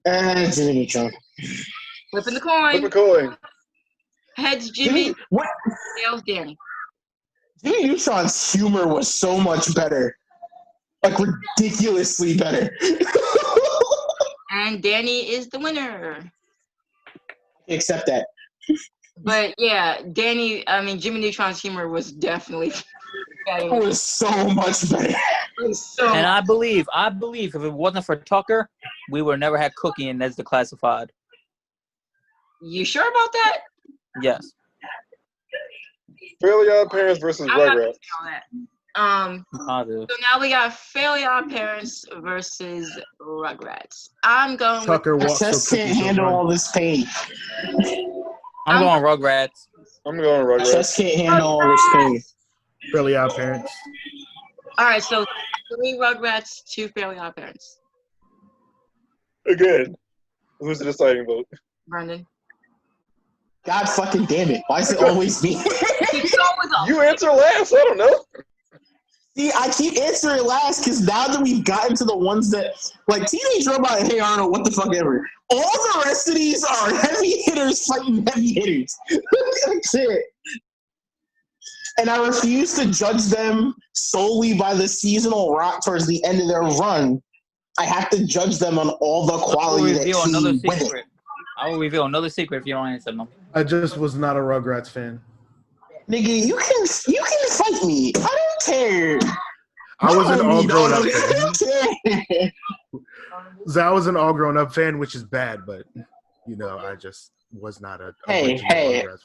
Jimmy Neutron. Flipping the Flip a coin. coin. Heads Jimmy, What? tails Danny. Jimmy Neutron's humor was so much better. Like, ridiculously better. And Danny is the winner. Accept that. But yeah, Jimmy Neutron's humor was definitely It better. was so much better. It was so And I believe if it wasn't for Tucker, we would never had Cookie in as the classified. You sure about that? Yes. Fairly Odd Parents versus I'm not gonna Rugrats. say all that. Positive. So now we got Fairly Odd Parents versus Rugrats. I'm going with Tucker My walks chest so can't cookies handle will all run. this pain. I'm going Rugrats. I'm going My Rugrats. chest can't handle all this pain. Fairly Odd Parents. All right, so 3 Rugrats, 2 Fairly Odd Parents. Again. Who's the deciding vote? Brendan. God fucking damn it. Why is it always me? Keep going with us. You answer last. I don't know. See, I keep answering last because now that we've gotten to the ones that, like, Teenage Robot and Hey Arnold, what the fuck ever. All the rest of these are heavy hitters fighting heavy hitters. That's it. And I refuse to judge them solely by the seasonal rot towards the end of their run. I have to judge them on all the I will quality that reveal another came with it. secret. I will reveal another secret if you don't answer them. I just was not a Rugrats fan. Nigga, you can fight me. I don't care. I was an all grown up I fan. don't care. I was an all grown up fan, which is bad, but I just was not a original Rugrats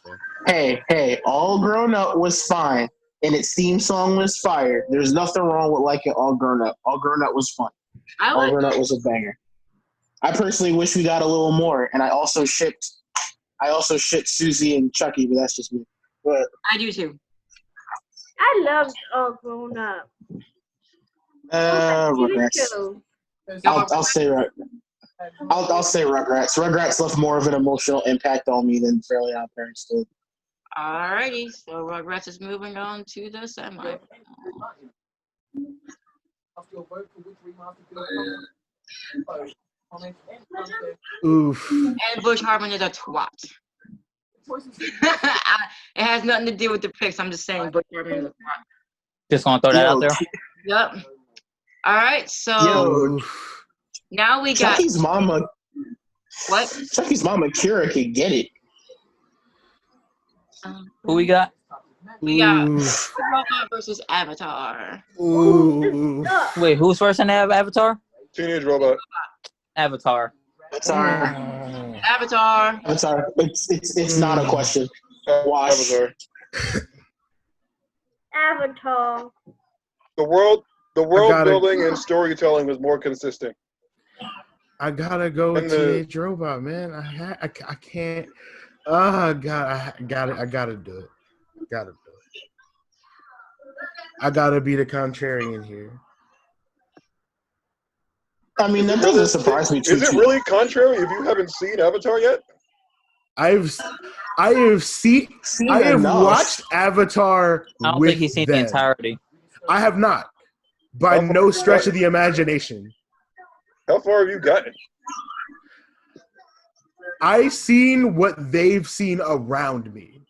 fan. Hey, All Grown Up was fine, and its theme song was fire. There's nothing wrong with liking All Grown Up. All Grown Up was fun. All Grown Up was a banger. I personally wish we got a little more, and I also shipped Susie and Chucky, but that's just me. But I do too. I loved All Grown Up. Rugrats. Too. I'll say Rugrats. Rugrats left more of an emotional impact on me than Fairly Odd Parents did. Alrighty, so Rugrats is moving on to the semi. Oof. And Bush Harmon is a twat. It has nothing to do with the picks. I'm just saying Bush Harmon is a twat. Just gonna throw that out there. Yep. All right, so Oof. now we got Chucky's mama, what? Kira, could get it. Who we got? We got Oof. Robot versus Avatar. Ooh. Wait, who's first in Avatar? Teenage Robot. Avatar. Avatar. It's not a question. Wash. Avatar. The world gotta- building and storytelling was more consistent. I gotta go with Teenage Robot, man. I can't. Oh God, I gotta do it. I gotta be the contrarian here. I mean, that doesn't surprise me too. Is it really contrary if you haven't seen Avatar yet? I have watched Avatar. I don't with think he's seen them. the entirety. I have not, by no stretch of the imagination. How far have you gotten? I've seen what they've seen around me.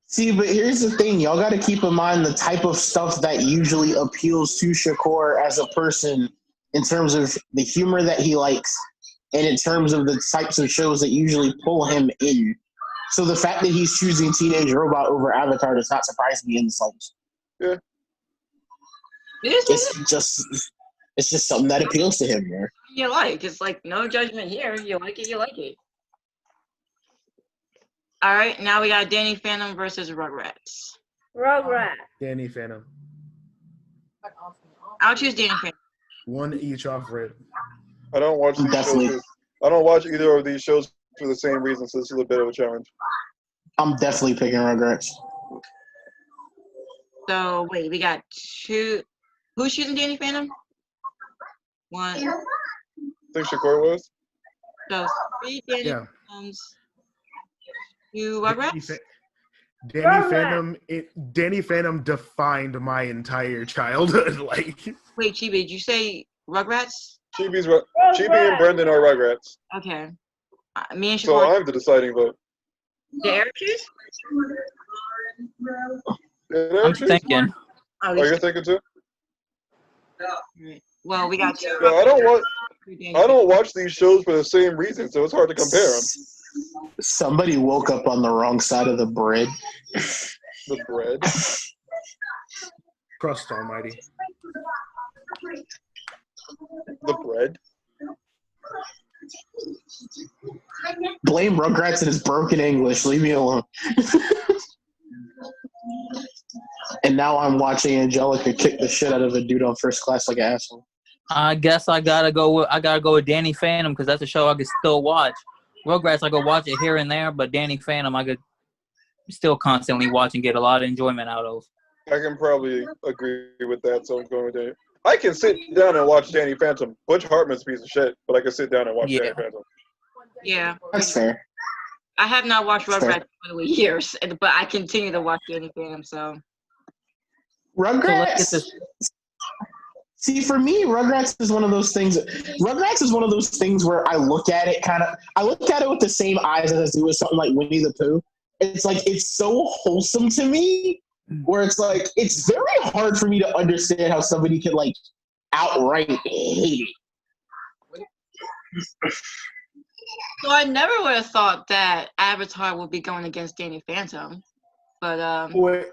See, but here's the thing. Y'all got to keep in mind the type of stuff that usually appeals to Shakur as a person in terms of the humor that he likes and in terms of the types of shows that usually pull him in. So the fact that he's choosing Teenage Robot over Avatar does not surprise me in the slightest. Yeah. It's just something that appeals to him, man. You like. It's like no judgment here. You like it, you like it. All right, now we got Danny Phantom versus Rugrats. Rugrats. Danny Phantom. I'll choose Danny Phantom. One each off rip. I don't watch these Definitely. shows. I don't watch either of these shows for the same reason, so this is a bit of a challenge. I'm definitely picking Rugrats. So wait, we got two. Who's choosing Danny Phantom? One. I think Shakur was. So 3 Danny Yeah. Phantoms. 2 Danny, Rugrats. Fa- Danny Phantom defined my entire childhood. Like, Wait, Chibi, did you say Rugrats? Chibi and Brendan are Rugrats. Okay. Me and So Shakur. I'm the deciding vote. Did Eric choose? Did I'm Eric choose? thinking. Oh, Oh, you're thinking too? well, we got 2 Yeah, I don't Rugrats. want. 2 Danny I don't watch these shows for the same reason, so it's hard to compare them. Somebody woke up on the wrong side of the bread. The bread. crust almighty. The bread. Blame Rugrats and his broken English. Leave me alone. And now I'm watching Angelica kick the shit out of a dude on First Class like an asshole. I guess I gotta go with Danny Phantom because that's a show I could still watch. Rugrats I could watch it here and there, but Danny Phantom I could still constantly watch and get a lot of enjoyment out of. I can probably agree with that, so I'm going with Danny. I can sit down and watch Danny Phantom. Butch Hartman's a piece of shit, but I can sit down and watch Danny Phantom. Yeah. That's fair. I have not watched Fair. Rugrats in years, but I continue to watch Danny Phantom, so. let's get Rugrats. this. See, for me, Rugrats is one of those things. Rugrats is one of those things where I look at it with the same eyes as I do with something like Winnie the Pooh. It's like it's so wholesome to me, where it's like it's very hard for me to understand how somebody could like outright hate it. So I never would have thought that Avatar would be going against Danny Phantom, but Boy,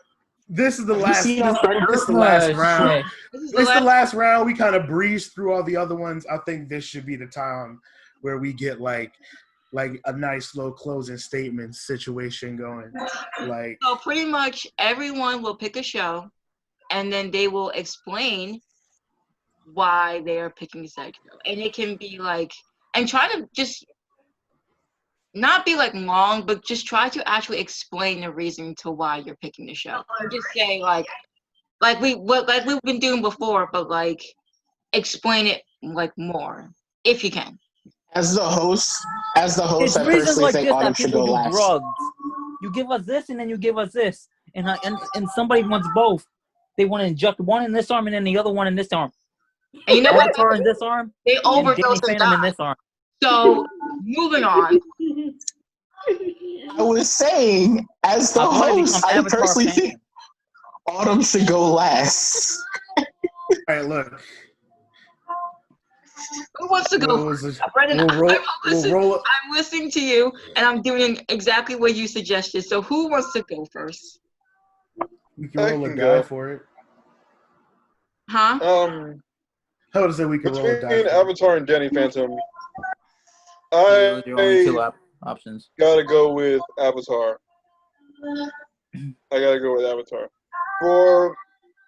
this is the Have you last. seen This our is the last Oh, round. shit. this is This is the last. last round. We kind of breezed through all the other ones. I think this should be the time where we get like a nice little closing statement situation going. Like, So pretty much everyone will pick a show, and then they will explain why they are picking said show, and it can be like, and try to just not be like long, but just try to actually explain the reason to why you're picking the show. Or just say like we've been doing before, but like explain it like more if you can. As the host, It's I reasons personally like think this Autumn that should people go do last. drugs. You give us this, and then you give us this, and somebody wants both. They want to inject one in this arm and then the other one in this arm. And you know what? Avatar in this arm, They and Danny overdose and Phantom in die. this arm. So moving on. I was saying, as the I'll probably host, become I Avatar personally Phantom. think Autumn should go last. all right, look. Who wants to go We'll, first? Brendan, we'll roll it. I'm listening to you, and I'm doing exactly what you suggested. So who wants to go first? We can I roll a can die go. for it. Huh? I would say we can roll a die. Between For it. Avatar and Danny Phantom, Those are your only two I options. gotta go with Avatar. I gotta go with Avatar. For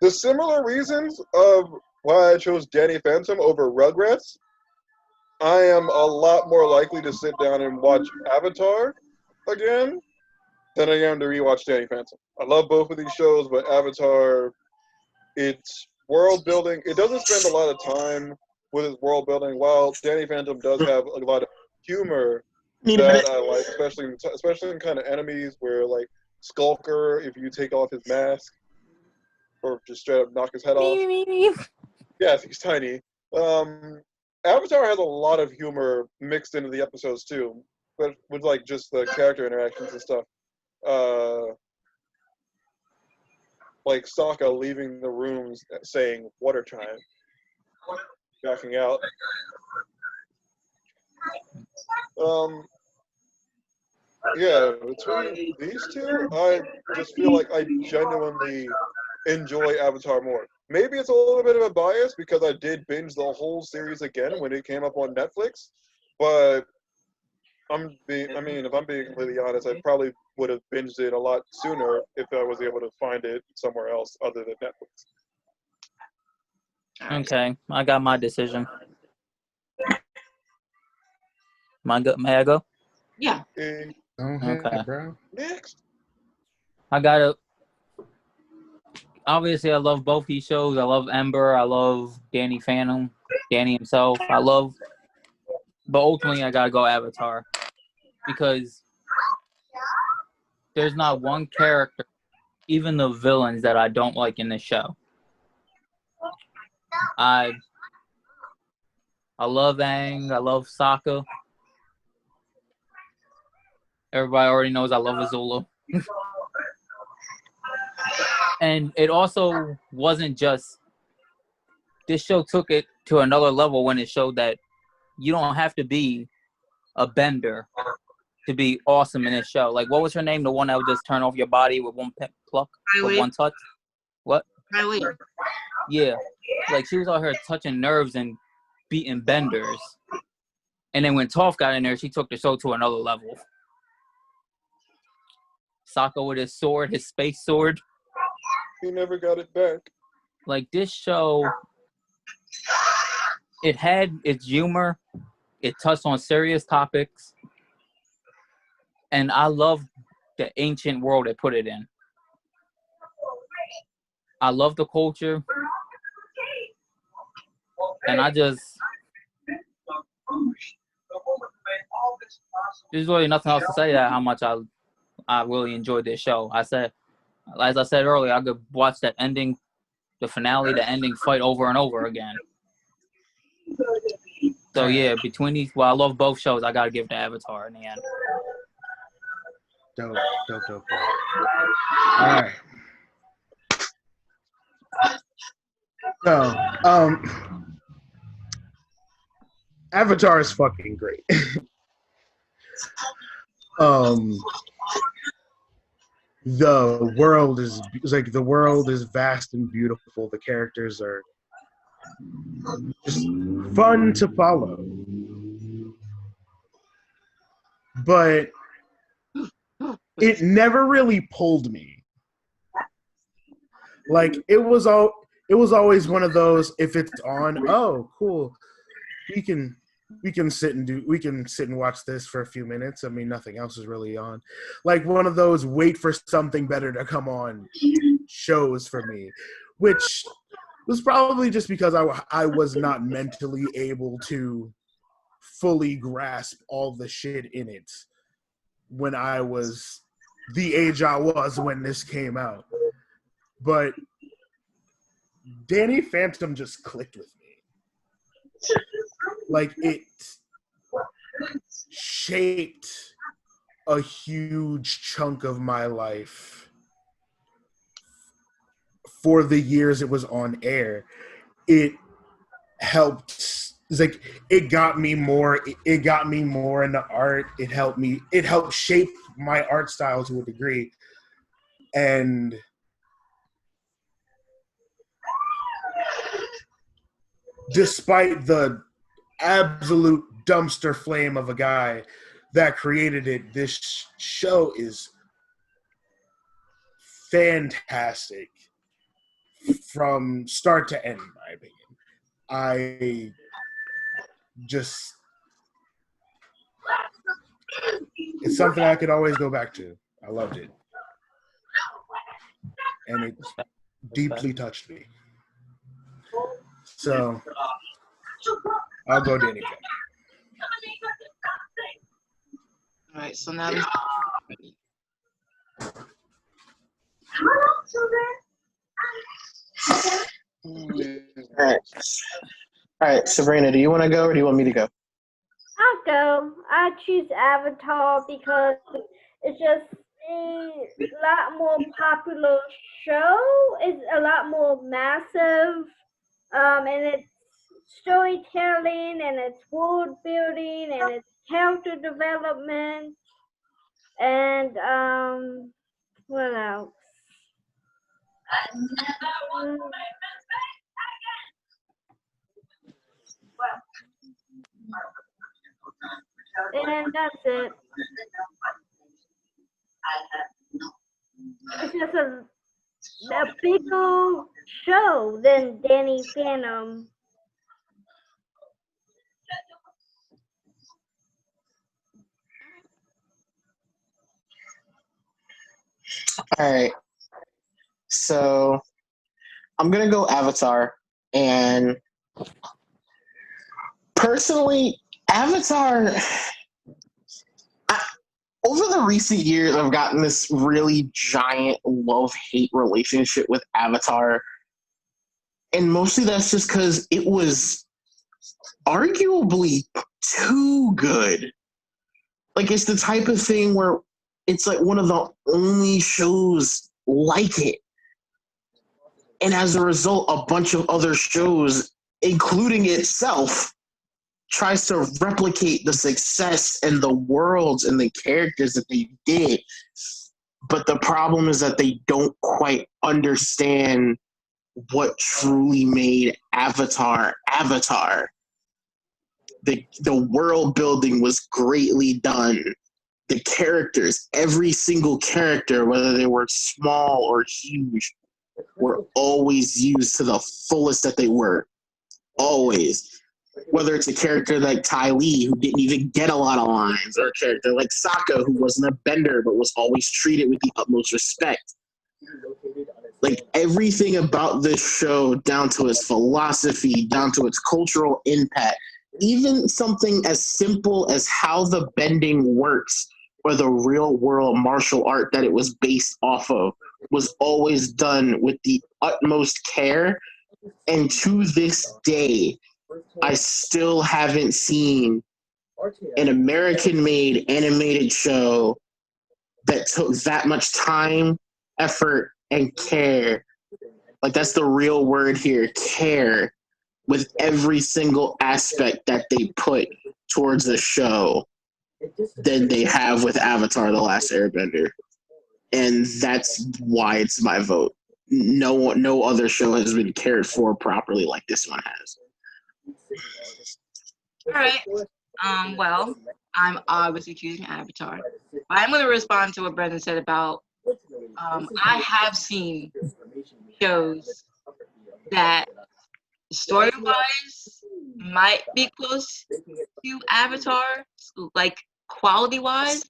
the similar reasons of why I chose Danny Phantom over Rugrats, I am a lot more likely to sit down and watch Avatar again than I am to rewatch Danny Phantom. I love both of these shows, but Avatar, it's world building. It doesn't spend a lot of time with its world building, while Danny Phantom does have a lot of humor that I like, especially in kind of enemies where like Skulker, if you take off his mask or just straight up knock his head off. Yes, he's tiny. Avatar has a lot of humor mixed into the episodes too, but with like just the character interactions and stuff. Like Sokka leaving the rooms saying "water time," backing out. Yeah, between these two, I just feel like I genuinely enjoy Avatar more. Maybe it's a little bit of a bias because I did binge the whole series again when it came up on Netflix, but if I'm being completely honest, I probably would have binged it a lot sooner if I was able to find it somewhere else other than Netflix. Okay, I got my decision. May I go? Yeah. Okay, Okay. bro. Next. I gotta. obviously I love both these shows. I love Ember. I love Danny Phantom, Danny himself. But ultimately I gotta go Avatar because there's not one character, even the villains, that I don't like in this show. I love Aang. I love Sokka. Everybody already knows I love Azula. And it also wasn't just... This show took it to another level when it showed that you don't have to be a bender to be awesome in this show. Like, what was her name? The one that would just turn off your body with one pluck, with one touch? What? Kylie. Yeah. Like, she was out here touching nerves and beating benders. And then when Toph got in there, she took the show to another level. Sokka with his sword, his space sword. He never got it back. Like, this show, it had its humor. It touched on serious topics. And I love the ancient world it put it in. I love the culture. And there's really nothing else to say that how much I really enjoyed this show. As I said earlier, I could watch that ending, the finale, the ending fight over and over again. So yeah, between these, I love both shows. I gotta give the Avatar in the end. Dope. All right. So, Avatar is fucking great. The world is vast and beautiful. The characters are just fun to follow. But it never really pulled me. Like, it was always one of those, if it's on, oh cool, we can sit and watch this for a few minutes. I mean, nothing else is really on. Like, one of those wait for something better to come on shows for me, which was probably just because I was not mentally able to fully grasp all the shit in it when I was the age I was when this came out. But Danny Phantom just clicked with me. Like, it shaped a huge chunk of my life for the years it was on air. It helped. It's like, it got me more into art. It helped shape my art style to a degree. And despite the absolute dumpster flame of a guy that created it, this show is fantastic from start to end, in my opinion. It's something I could always go back to. I loved it. And it deeply touched me. So, I'll go Danny Phantom. All right, so now All right, Sabrina, do you want to go or do you want me to go? I'll go. I choose Avatar because it's just a lot more popular show. It's a lot more massive, and it's storytelling, and it's world building, and it's character development, and what else? And that's it. It's just a bigger show than Danny Phantom. All right. So I'm gonna go Avatar, and personally, Avatar. Over the recent years, I've gotten this really giant love-hate relationship with Avatar, and mostly that's just because it was arguably too good. Like, it's the type of thing where it's like one of the only shows like it. And as a result, a bunch of other shows, including itself, tries to replicate the success and the worlds and the characters that they did. But the problem is that they don't quite understand what truly made Avatar Avatar. The world building was greatly done. The characters, every single character, whether they were small or huge, were always used to the fullest that they were. Always. Whether it's a character like Ty Lee, who didn't even get a lot of lines, or a character like Sokka, who wasn't a bender but was always treated with the utmost respect. Like, everything about this show, down to its philosophy, down to its cultural impact, even something as simple as how the bending works or the real world martial art that it was based off of, was always done with the utmost care. And to this day, I still haven't seen an American-made animated show that took that much time, effort, and care. Like, that's the real word here, care, with every single aspect that they put towards the show than they have with Avatar: The Last Airbender. And that's why it's my vote. No other show has been cared for properly like this one has. All right. Well, I'm obviously choosing Avatar. But I'm going to respond to what Brendan said about I have seen shows that story-wise might be close to Avatar, like quality-wise.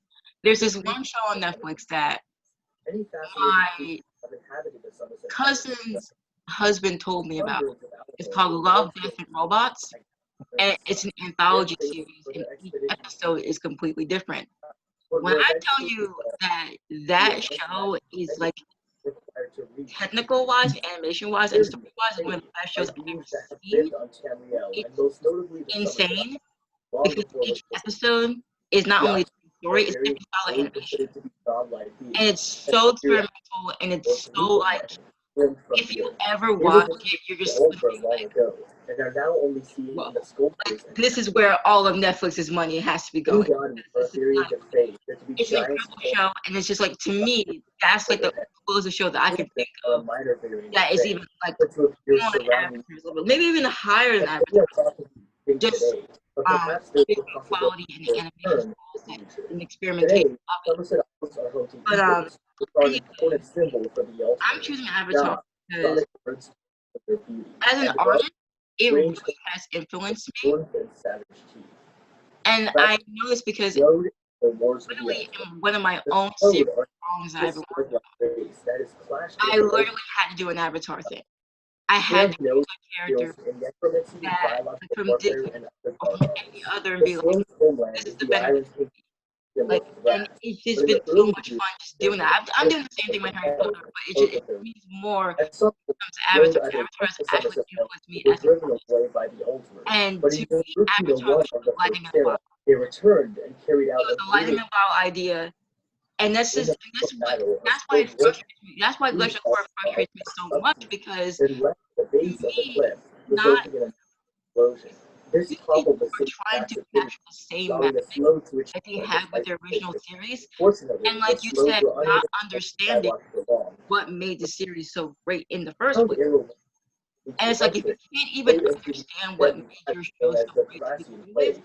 There's this one show on Netflix that my cousin's husband told me about. It's called Love, Death, and Robots. And it's an anthology series, and each episode is completely different. When I tell you that show is, like, technical wise, animation wise, and story wise, one of the best shows I've ever seen, it's insane because each episode is not only story, it's different style of animation. And it's so experimental, and it's so, like, if you ever watch it, you're just going to be like, well, like, this is where all of Netflix's money has to be going. It's an incredible show, and it's just like, to me, that's like the closest show that I can think of that is even like more than Avatar, maybe even higher than Avatar. Just quality in the animation and experimentation of it. But I'm choosing Avatar because as an artist, it really has influenced me. And I know this because literally in one of my own series songs I ever worked on, I literally had to do an Avatar thing. I had to do a character that from Disney or from any other and be like, this is the better. Like, and it's just been so much fun just doing that. I'm doing the same thing with Harry Potter, but it means more when it comes to Avatar. Avatar has actually influenced me as an artist. And to me, Avatar was the lighting and wow. It was the lighting and wow idea. And that's just, that's why it frustrates me. That's why Glacial Core frustrates me so much, because to me, not Disney are trying to capture the same message that they had with their original series, and like you said, not understanding what made the series so great in the first place. And it's like, if you can't even understand what made your show so great to begin with,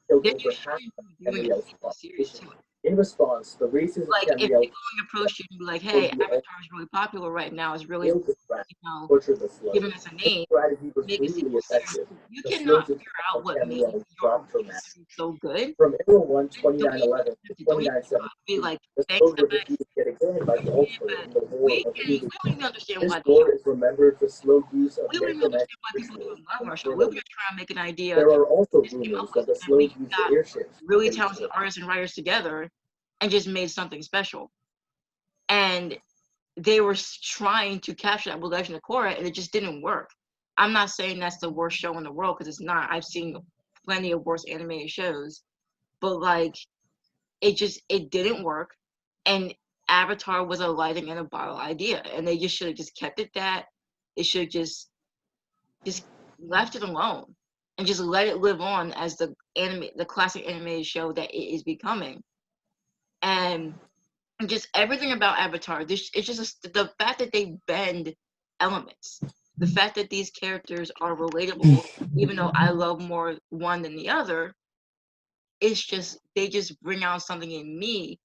then you shouldn't be doing a series to it. In response, the races like, if people approach you and be like, hey, Avatar is really popular right now, it's really giving us a name, make it seem serious. You cannot figure out what made your race so good. Then don't even be like, thanks to us. But we don't even understand why they are. We don't even understand why people do love our show. We were just trying to make an idea, just came up with, and we got really talented artists and writers together and just made something special. And they were trying to capture that with Legend of Korra, and it just didn't work. I'm not saying that's the worst show in the world, because it's not. I've seen plenty of worse animated shows, but like, it didn't work. And Avatar was a lightning in a bottle idea, and they just should have just kept it that. They should have just left it alone and just let it live on as the classic animated show that it is becoming. And just everything about Avatar, it's just the fact that they bend elements, the fact that these characters are relatable, even though I love more one than the other, it's just, they just bring out something in me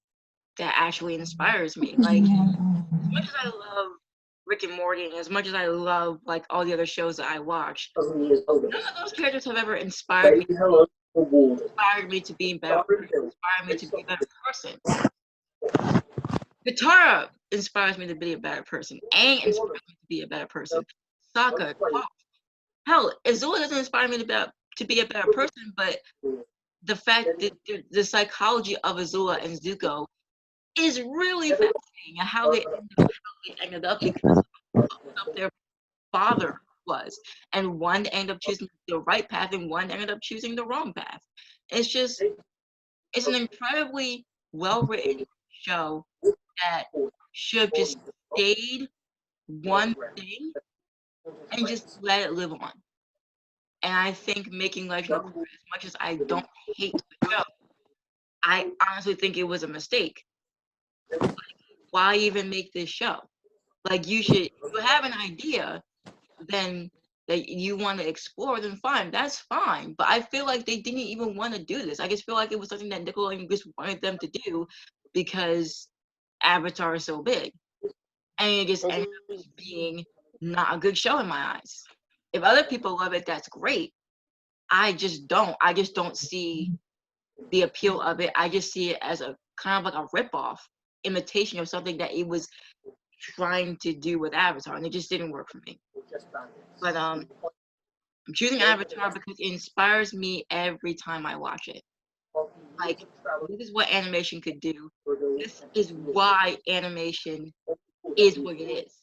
that actually inspires me. Like, as much as I love Rick and Morty, and as much as I love like all the other shows that I watch, none of those characters have ever inspired me to be a better person, inspired me to be a better person. Katara inspires me to be a better person. Aang inspires me to be a better person. Sokka, Toph. Hell, Azula doesn't inspire me to be a better person, but the fact that the psychology of Azula and Zuko is really fascinating, and how they ended up because of their father was. And one ended up choosing the right path, and one ended up choosing the wrong path. It's an incredibly well-written show that should have just stayed one thing and just let it live on. And I think making Legend of Korra, as much as I don't hate the show, I honestly think it was a mistake. Like, why even make this show? Like, if you have an idea, then that you want to explore, then fine, that's fine. But I feel like they didn't even want to do this. I just feel like it was something that Nickelodeon just wanted them to do because Avatar is so big, and it just ended up being not a good show in my eyes. If other people love it, that's great. I just don't see the appeal of it. I just see it as a kind of like a ripoff imitation of something that it was trying to do with Avatar, and it just didn't work for me. But I'm choosing Avatar because it inspires me every time I watch it. Like, this is what animation could do. This is why animation is what it is.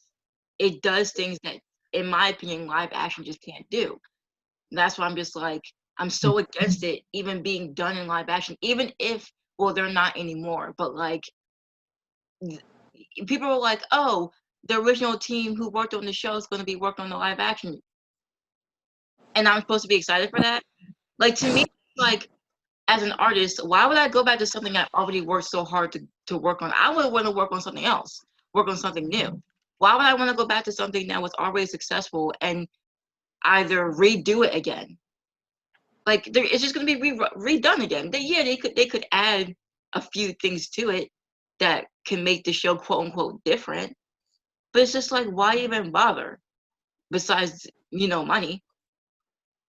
It does things that, in my opinion, live action just can't do. And that's why I'm just like, I'm so against it even being done in live action, even if, well, they're not anymore, but like, people were like, oh, the original team who worked on the show is going to be working on the live action, and I'm supposed to be excited for that. Like, to me, like, as an artist, why would I go back to something I already worked so hard to work on? I would want to work on something else, work on something new. Why would I want to go back to something that was already successful and either redo it again? Like, it's just going to be redone again. They could add a few things to it that can make the show quote unquote different, but it's just like, why even bother? Besides, money.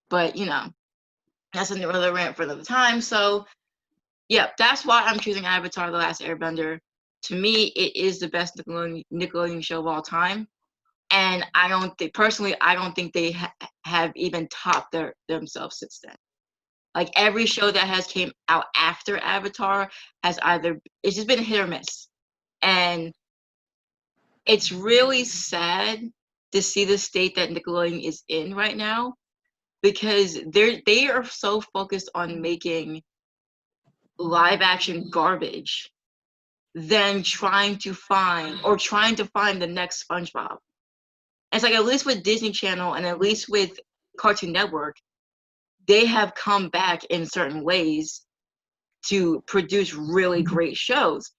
But that's another rant for another time. So yeah, that's why I'm choosing Avatar: The Last Airbender. To me, it is the best Nickelodeon show of all time, and I don't think they have even topped themselves since then. Like, every show that has came out after Avatar it's just been a hit or miss. And it's really sad to see the state that Nickelodeon is in right now, because they are so focused on making live action garbage than trying to find the next SpongeBob. And it's like, at least with Disney Channel and at least with Cartoon Network, they have come back in certain ways to produce really great shows.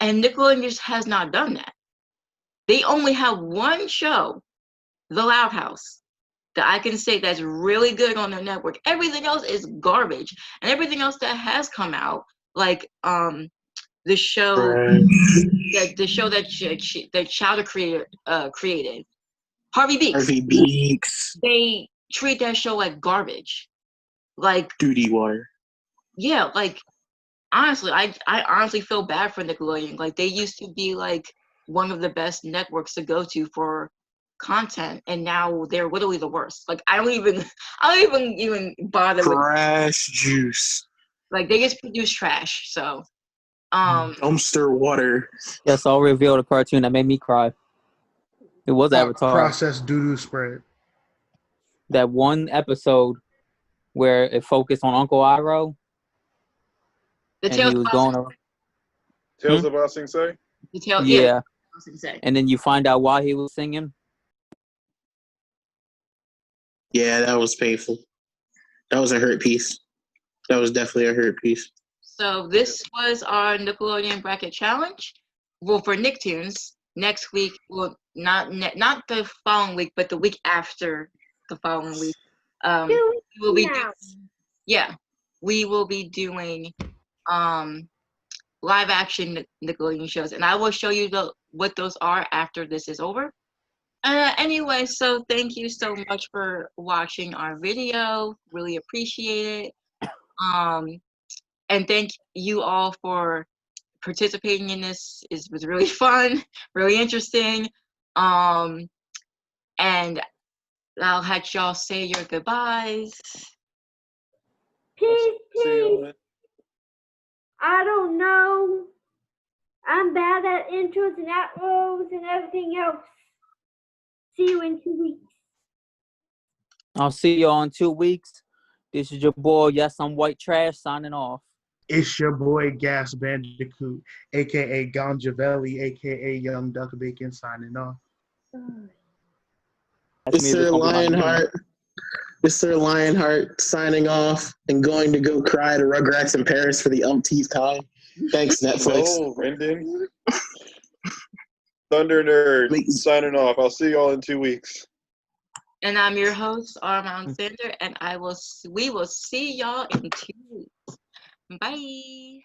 And Nickelodeon just has not done that. They only have one show, The Loud House, that I can say that's really good on their network. Everything else is garbage. And everything else that has come out, like the show that Chowder created, Harvey Beaks. Harvey Beaks. They treat that show like garbage. Like, Duty water. yeah, like, honestly, I honestly feel bad for Nickelodeon. Like, they used to be like one of the best networks to go to for content, and now they're literally the worst. Like, I don't even bother with, Trash juice. like, they just produce trash. So, Dumpster water. Yes, I'll reveal the cartoon that made me cry. It was Avatar. Processed doo-doo spread. That one episode where it focused on Uncle Iroh. the And Tales he was of going around. Tales of Ba Sing Se? the Tale, Yeah. I was gonna say. And then you find out why he was singing. Yeah, that was painful. That was a hurt piece. That was definitely a hurt piece. So this was our Nickelodeon bracket challenge. Well, for Nicktoons, next week, well, not the following week, but the week after the following week, 2 we will be now. we will be doing live action Nickelodeon shows, and I will show you what those are after this is over. Anyway, so thank you so much for watching our video. Really appreciate it. And thank you all for participating in this. It was really fun, really interesting. And I'll have y'all say your goodbyes. Peace, See you peace. on it. I don't know. I'm bad at intros and outros and everything else. See you in 2 weeks. I'll see you all in 2 weeks. This is your boy, Yes, I'm White Trash, signing off. It's your boy Gas Bandicoot, aka Gonjavelli, aka Young Duck Bacon, signing off. That's Mr. Lionheart. Mr. Lionheart signing off and going to go cry to Rugrats in Paris for the umpteenth time. Thanks, Netflix. No, Rendon. Thunder Nerd signing off. I'll see y'all in 2 weeks. And I'm your host, Armand Sander, and we will see y'all in 2 weeks. Bye.